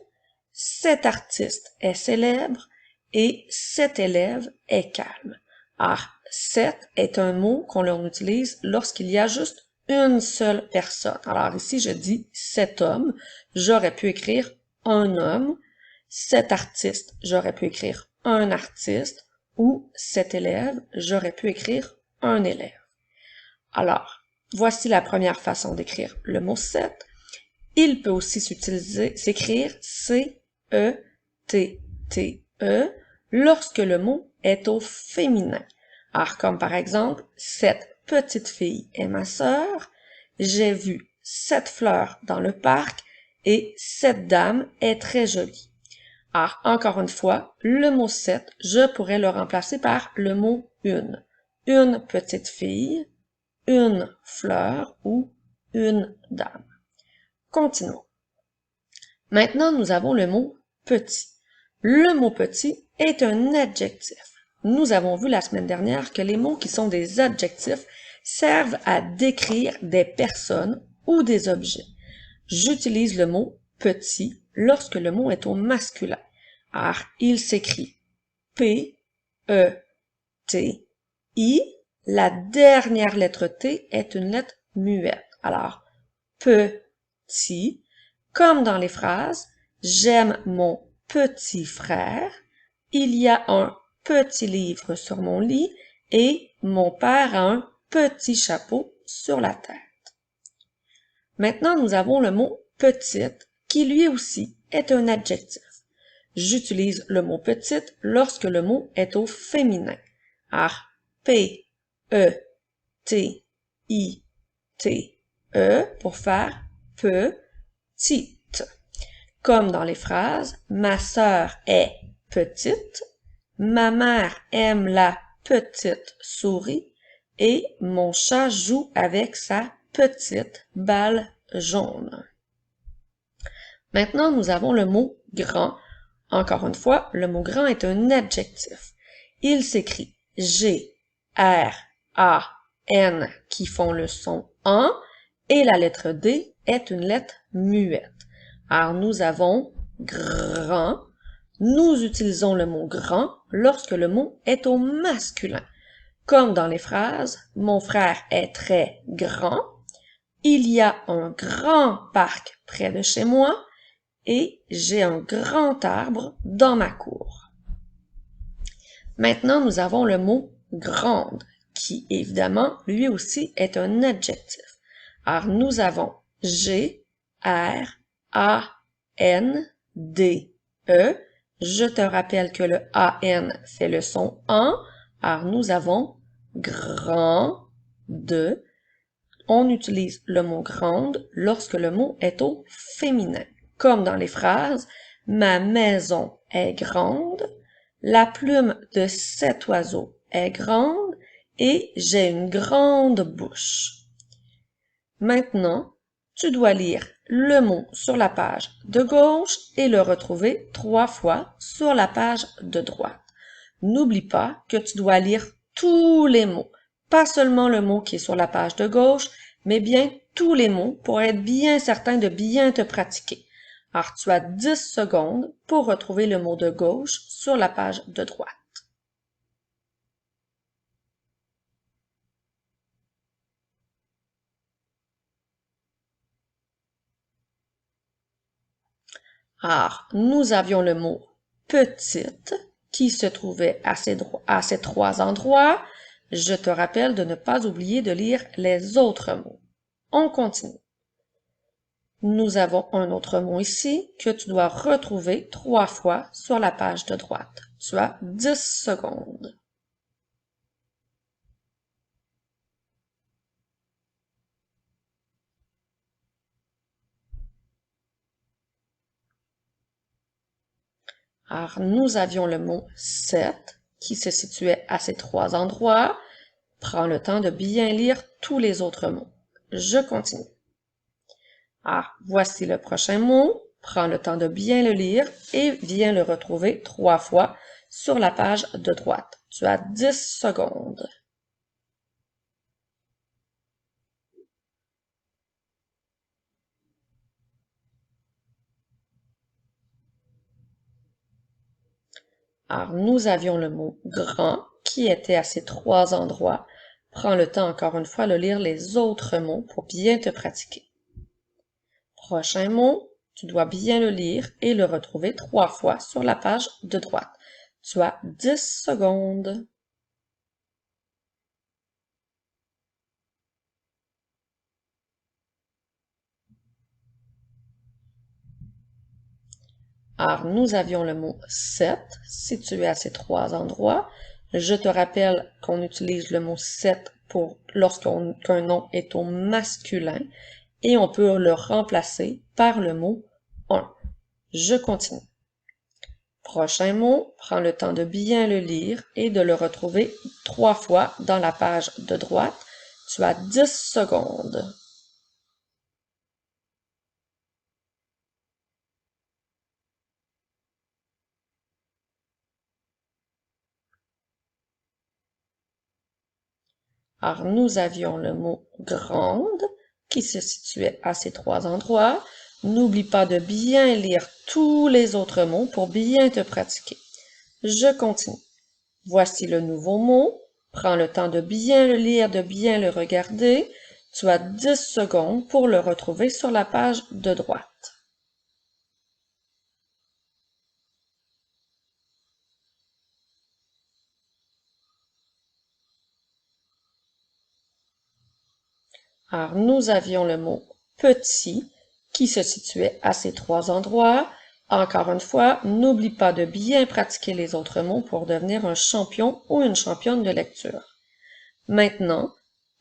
cet artiste est célèbre » et « cet élève est calme ». Alors, 7 est un mot qu'on utilise lorsqu'il y a juste une seule personne. Alors ici, je dis « cet homme », j'aurais pu écrire « un homme », cet artiste, j'aurais pu écrire un artiste, ou cet élève, j'aurais pu écrire un élève. Alors, voici la première façon d'écrire le mot 7. Il peut aussi s'écrire C-E-T-T-E lorsque le mot est au féminin. Alors, comme par exemple, cette petite fille est ma sœur, j'ai vu cette fleur dans le parc et cette dame est très jolie. Alors, encore une fois, le mot 7, je pourrais le remplacer par le mot une. Une petite fille, une fleur ou une dame. Continuons. Maintenant, nous avons le mot petit. Le mot petit est un adjectif. Nous avons vu la semaine dernière que les mots qui sont des adjectifs servent à décrire des personnes ou des objets. J'utilise le mot petit lorsque le mot est au masculin. Alors, il s'écrit P-E-T-I. La dernière lettre T est une lettre muette. Alors, petit, comme dans les phrases, J'aime mon petit frère. Il y a un petit livre sur mon lit et mon père a un petit chapeau sur la tête. Maintenant, nous avons le mot petite qui lui aussi est un adjectif. J'utilise le mot petite lorsque le mot est au féminin. Alors, P, E, T, I, T, E pour faire petite. Comme dans les phrases, ma sœur est petite, ma mère aime la petite souris et mon chat joue avec sa petite balle jaune. Maintenant, nous avons le mot grand. Encore une fois, le mot grand est un adjectif. Il s'écrit G, R, A, N qui font le son en et la lettre D est une lettre muette. Alors, nous avons grand. Nous utilisons le mot grand lorsque le mot est au masculin. Comme dans les phrases, mon frère est très grand, il y a un grand parc près de chez moi et j'ai un grand arbre dans ma cour. Maintenant, nous avons le mot grande, qui évidemment, lui aussi, est un adjectif. Alors, nous avons G, R, A, N, D, E. Je te rappelle que le AN fait le son en. Alors, nous avons grand, de. On utilise le mot grande lorsque le mot est au féminin. Comme dans les phrases, ma maison est grande, la plume de cet oiseau est grande et j'ai une grande bouche. Maintenant, tu dois lire le mot sur la page de gauche et le retrouver 3 fois sur la page de droite. N'oublie pas que tu dois lire tous les mots, pas seulement le mot qui est sur la page de gauche, mais bien tous les mots pour être bien certain de bien te pratiquer. Alors, tu as 10 secondes pour retrouver le mot de gauche sur la page de droite. Alors, nous avions le mot petite qui se trouvait à ces 3 endroits. Je te rappelle de ne pas oublier de lire les autres mots. On continue. Nous avons un autre mot ici que tu dois retrouver 3 fois sur la page de droite. Tu as 10 secondes. Alors, nous avions le mot 7 qui se situait à ces 3 endroits. Prends le temps de bien lire tous les autres mots. Je continue. Ah, voici le prochain mot. Prends le temps de bien le lire et viens le retrouver 3 fois sur la page de droite. Tu as 10 secondes. Alors, nous avions le mot grand qui était à ces 3 endroits. Prends le temps encore une fois de lire les autres mots pour bien te pratiquer. Prochain mot, tu dois bien le lire et le retrouver 3 fois sur la page de droite. Tu as 10 secondes. Alors, nous avions le mot 7 situé à ces 3 endroits. Je te rappelle qu'on utilise le mot 7 pour lorsqu'un nom est au masculin et on peut le remplacer par le mot 1. Je continue. Prochain mot, prends le temps de bien le lire et de le retrouver 3 fois dans la page de droite. Tu as 10 secondes. Alors, nous avions le mot grande qui se situait à ces 3 endroits. N'oublie pas de bien lire tous les autres mots pour bien te pratiquer. Je continue. Voici le nouveau mot. Prends le temps de bien le lire, de bien le regarder. Tu as 10 secondes pour le retrouver sur la page de droite. Alors, nous avions le mot petit qui se situait à ces trois endroits. Encore une fois, n'oublie pas de bien pratiquer les autres mots pour devenir un champion ou une championne de lecture. Maintenant,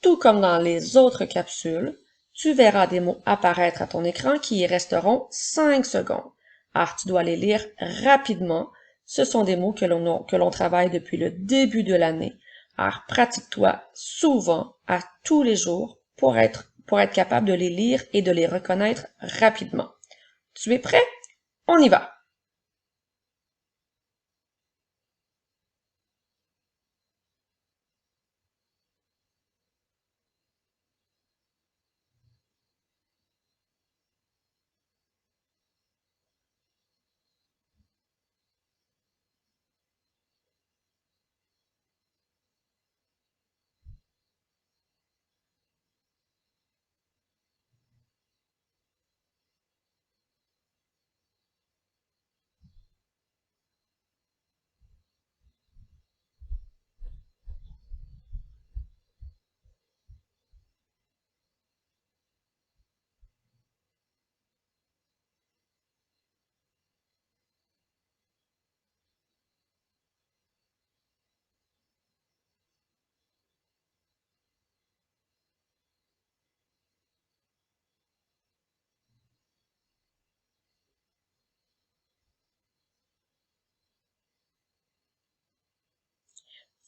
tout comme dans les autres capsules, tu verras des mots apparaître à ton écran qui y resteront 5 secondes. Alors, tu dois les lire rapidement. Ce sont des mots que l'on travaille depuis le début de l'année. Alors, pratique-toi souvent, à tous les jours, pour être capable de les lire et de les reconnaître rapidement. Tu es prêt? On y va!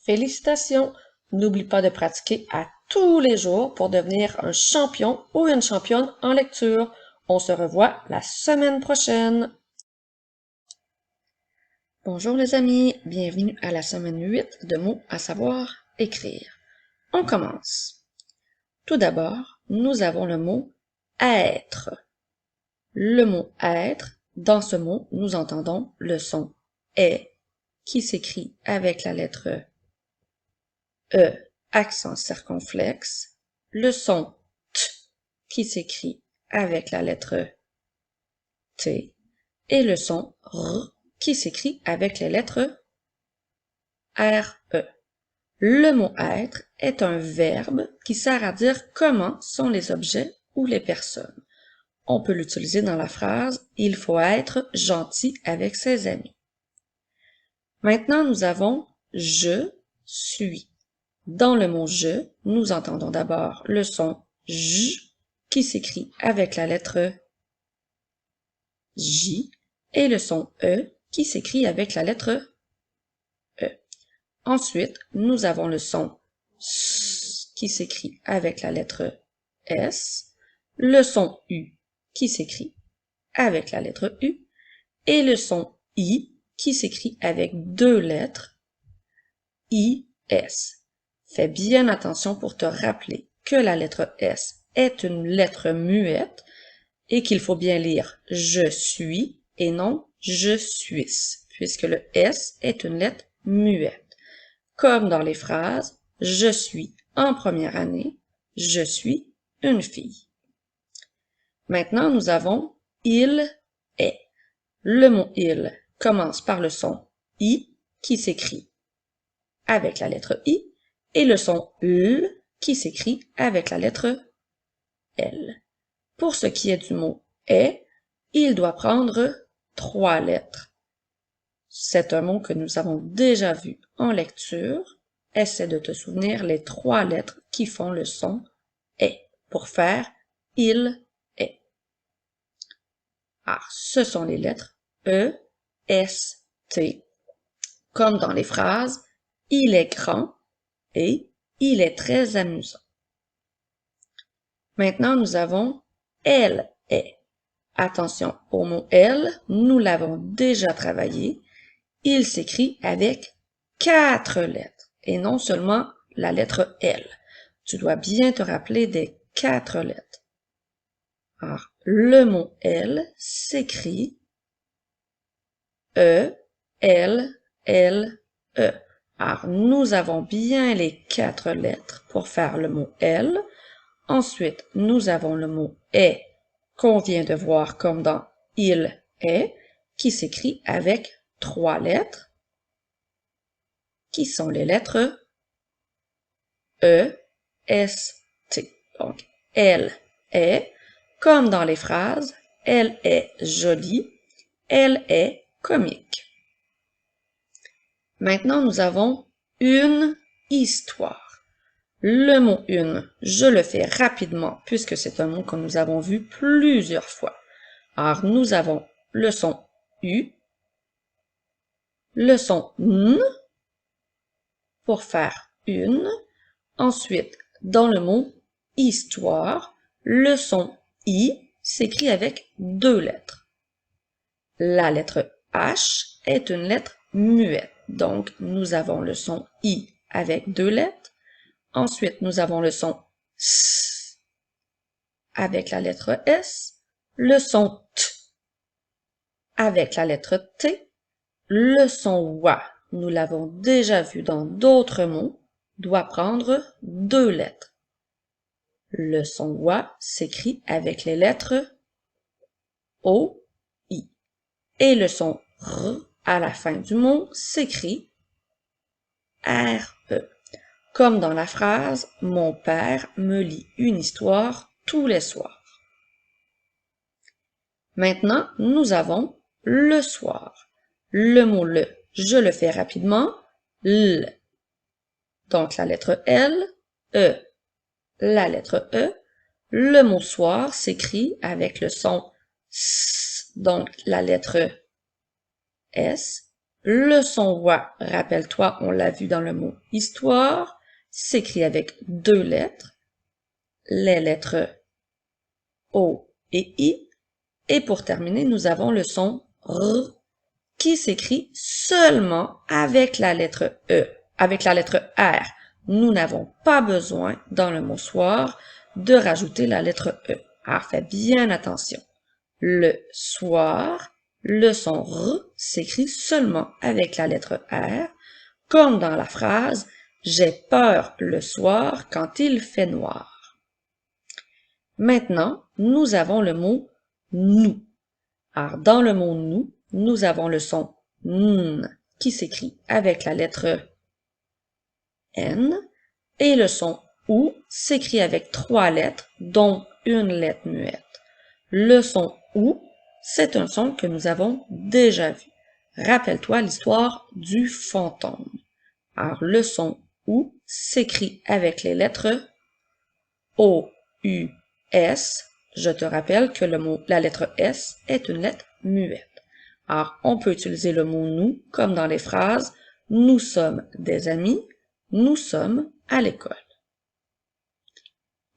Félicitations! N'oublie pas de pratiquer à tous les jours pour devenir un champion ou une championne en lecture. On se revoit la semaine prochaine. Bonjour les amis, bienvenue à la semaine 8 de mots à savoir écrire. On commence. Tout d'abord, nous avons le mot être. Le mot être, dans ce mot, nous entendons le son est qui s'écrit avec la lettre E, accent circonflexe, le son T qui s'écrit avec la lettre T et le son R qui s'écrit avec les lettres R-E. Le mot être est un verbe qui sert à dire comment sont les objets ou les personnes. On peut l'utiliser dans la phrase « Il faut être gentil avec ses amis ». Maintenant, nous avons « je suis ». Dans le mot « je », nous entendons d'abord le son « j » qui s'écrit avec la lettre J et le son « e » qui s'écrit avec la lettre E. Ensuite, nous avons le son S qui s'écrit avec la lettre S, le son U qui s'écrit avec la lettre U et le son I qui s'écrit avec deux lettres IS. Fais bien attention pour te rappeler que la lettre S est une lettre muette et qu'il faut bien lire « je suis » et non « je suis », puisque le S est une lettre muette. Comme dans les phrases « je suis en première année »,« je suis une fille ». Maintenant, nous avons « il est ». Le mot « il » commence par le son « i » qui s'écrit avec la lettre I et le son L qui s'écrit avec la lettre L. Pour ce qui est du mot est, il doit prendre 3 lettres. C'est un mot que nous avons déjà vu en lecture. Essaie de te souvenir les 3 lettres qui font le son est pour faire il est. Alors, ce sont les lettres E, S, T, comme dans les phrases il est grand et il est très amusant. Maintenant, nous avons elle est. Attention au mot elle, nous l'avons déjà travaillé. Il s'écrit avec 4 lettres et non seulement la lettre L. Tu dois bien te rappeler des 4 lettres. Alors, le mot elle s'écrit E, L, L, E. Alors, nous avons bien les 4 lettres pour faire le mot elle. Ensuite, nous avons le mot est qu'on vient de voir comme dans il est, qui s'écrit avec 3 lettres, qui sont les lettres E, S, T. Donc, elle est, comme dans les phrases, elle est jolie, elle est comique. Maintenant, nous avons une histoire. Le mot une, je le fais rapidement puisque c'est un mot que nous avons vu plusieurs fois. Alors, nous avons le son U, le son N pour faire une. Ensuite, dans le mot histoire, le son I s'écrit avec deux lettres. La lettre H est une lettre muette. Donc, nous avons le son I avec deux lettres. Ensuite, nous avons le son S avec la lettre S, le son T avec la lettre T, le son WA, nous l'avons déjà vu dans d'autres mots, doit prendre deux lettres. Le son WA s'écrit avec les lettres O, I. Et le son R à la fin du mot s'écrit R-E. Comme dans la phrase « Mon père me lit une histoire tous les soirs ». Maintenant, nous avons le soir. Le mot le, je le fais rapidement, L. Donc la lettre L, E. La lettre E. Le mot soir s'écrit avec le son S, donc la lettre S. Le son wa, rappelle-toi, on l'a vu dans le mot histoire, s'écrit avec deux lettres, les lettres O et I. Et pour terminer, nous avons le son R qui s'écrit seulement avec la lettre E, avec la lettre R. Nous n'avons pas besoin, dans le mot soir, de rajouter la lettre E. Alors, fais bien attention. Le soir, le son R s'écrit seulement avec la lettre R, comme dans la phrase « J'ai peur le soir quand il fait noir ». Maintenant, nous avons le mot « nous ». Alors, dans le mot « nous », nous avons le son N qui s'écrit avec la lettre N et le son OU s'écrit avec trois lettres, dont une lettre muette. Le son OU, c'est un son que nous avons déjà vu. Rappelle-toi l'histoire du fantôme. Alors, le son OU s'écrit avec les lettres O, U, S. Je te rappelle que la lettre S est une lettre muette. Alors, on peut utiliser le mot nous comme dans les phrases « Nous sommes des amis »,« Nous sommes à l'école ».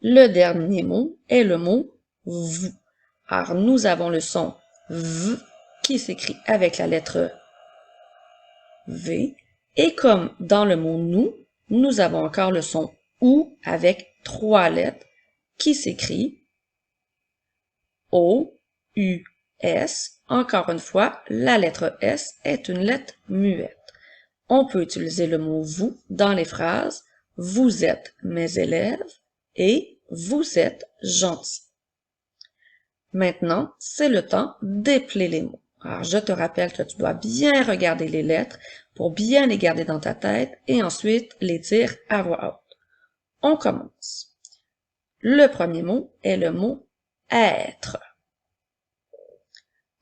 Le dernier mot est le mot « vous ». Alors, nous avons le son « v » qui s'écrit avec la lettre V. Et comme dans le mot « nous », nous avons encore le son « ou » avec trois lettres qui s'écrit O, U, S. Encore une fois, la lettre S est une lettre muette. On peut utiliser le mot « vous » dans les phrases « Vous êtes mes élèves » et « Vous êtes gentils ». Maintenant, c'est le temps d'épeler les mots. Alors, je te rappelle que tu dois bien regarder les lettres pour bien les garder dans ta tête et ensuite les dire à voix haute. On commence. Le premier mot est le mot « être ».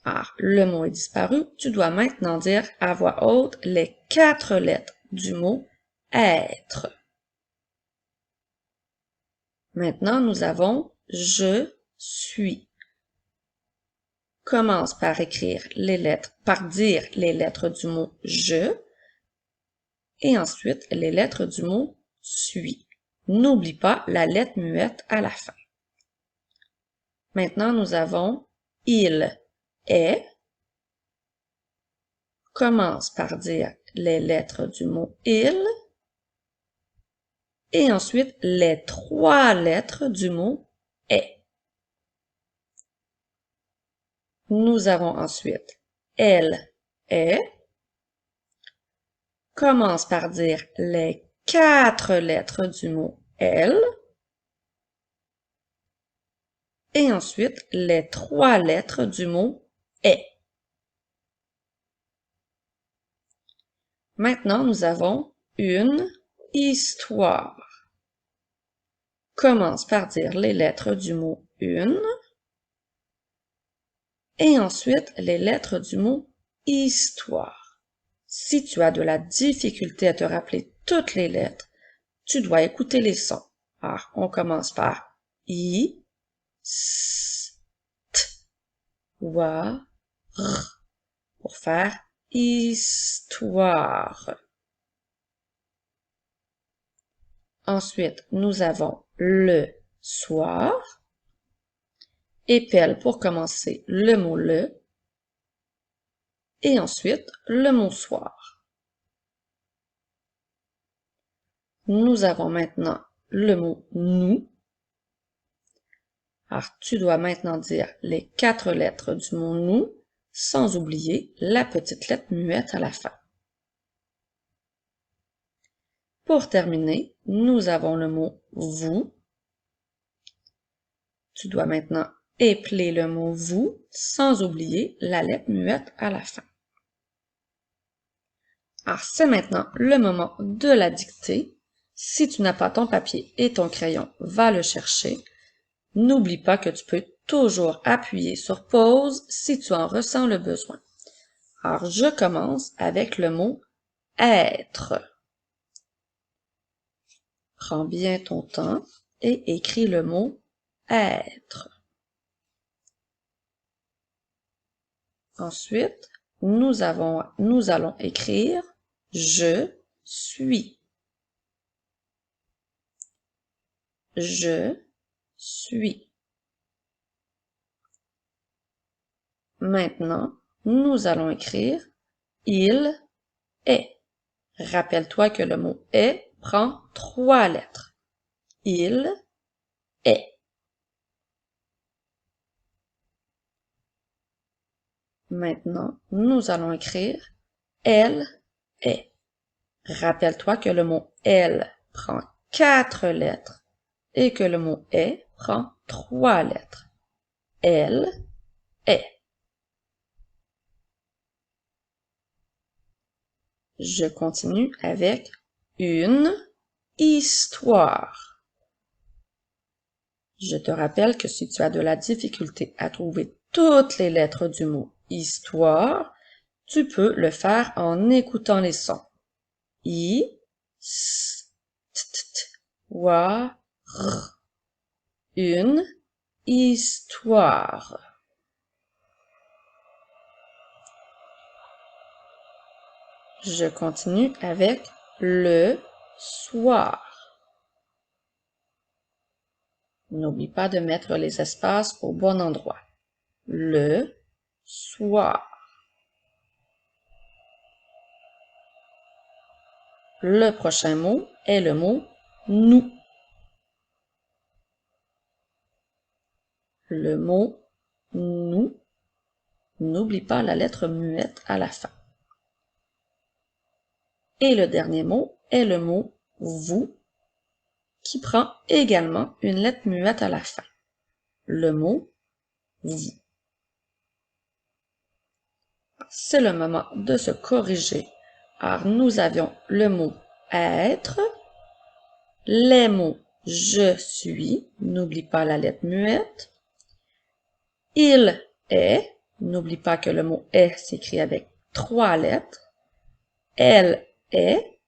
Alors, le mot est disparu. Tu dois maintenant dire à voix haute les quatre lettres du mot être. Maintenant, nous avons je suis. Commence par écrire par dire les lettres du mot je et ensuite les lettres du mot suis. N'oublie pas la lettre muette à la fin. Maintenant, nous avons il est. Commence par dire les lettres du mot il et ensuite les trois lettres du mot est. Nous avons ensuite elle est. Commence par dire les quatre lettres du mot elle et ensuite les trois lettres du mot est. Maintenant, nous avons une histoire. commence par dire les lettres du mot une et ensuite les lettres du mot histoire. Si tu as de la difficulté à te rappeler toutes les lettres, tu dois écouter les sons. Alors, on commence par I, S, T, W, R pour faire histoire. Ensuite, nous avons le soir. Épelle pour commencer le mot le. Et ensuite, le mot soir. Nous avons maintenant le mot nous. Alors, tu dois maintenant dire les 4 lettres du mot nous, sans oublier la petite lettre muette à la fin. Pour terminer, nous avons le mot vous. Tu dois maintenant épeler le mot vous, sans oublier la lettre muette à la fin. Alors, c'est maintenant le moment de la dictée. Si tu n'as pas ton papier et ton crayon, va le chercher. N'oublie pas que tu peux toujours appuyer sur pause si tu en ressens le besoin. Alors, je commence avec le mot être. Prends bien ton temps et écris le mot être. Ensuite, nous allons écrire je suis. Je suis. Maintenant, nous allons écrire il est. Rappelle-toi que le mot est prend 3 lettres. Il est. Maintenant, nous allons écrire elle est. Rappelle-toi que le mot elle prend 4 lettres et que le mot est prend 3 lettres. Elle est. Je continue avec une histoire. Je te rappelle que si tu as de la difficulté à trouver toutes les lettres du mot histoire, tu peux le faire en écoutant les sons. I, S, T, T, T, W, R. Une histoire. Je continue avec le soir. N'oublie pas de mettre les espaces au bon endroit. Le soir. Le prochain mot est le mot nous. Le mot nous. N'oublie pas la lettre muette à la fin. Et le dernier mot est le mot vous, qui prend également une lettre muette à la fin. Le mot vous. C'est le moment de se corriger. Alors, nous avions le mot être, les mots je suis, n'oublie pas la lettre muette, il est, n'oublie pas que le mot est s'écrit avec 3 lettres, elle est,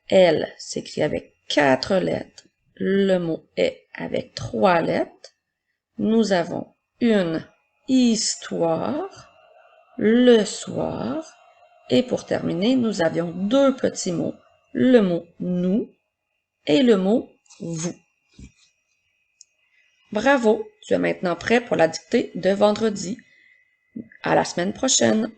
elle s'écrit avec 4 lettres, le mot est avec 3 lettres, nous avons une histoire, le soir, et pour terminer, nous avions 2 petits mots, le mot nous et le mot vous. Bravo, tu es maintenant prêt pour la dictée de vendredi. À la semaine prochaine!